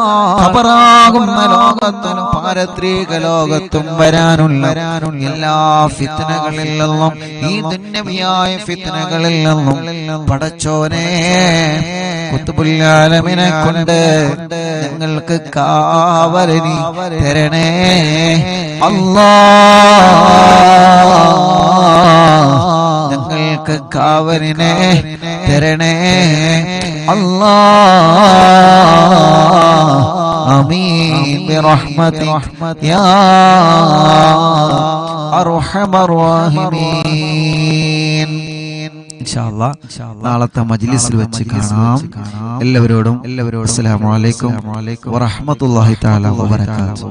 ഖബറാകുന്ന ലോകത്തും പാരത്രിക ലോകത്തും വരാനുള്ള എല്ലാ ഫിത്നകളിൽ നിന്നും, ഈ ദുന്യവിയായ ഫിത്നകളിൽ നിന്നും പടച്ചോനെ ഖുതുബുൽ ആലമിനെ കൊണ്ട് ഞങ്ങൾക്ക് കാവലിനി തരണേ അല്ലാഹ്. ഞങ്ങൾക്ക് കാവലിനെ തരണേ അല്ലാഹ്. ആമീൻ ബിറഹ്മതിക യാ അർഹമർ റഹീമീൻ. ഇൻഷാ അല്ലാഹ് നാളത്തെ മജ്ലിസിൽ വെച്ച് കാണാം. എല്ലാവരോടും അസ്സലാമു അലൈക്കും വറഹ്മത്തുള്ളാഹി തആല വബറകാതുഹു.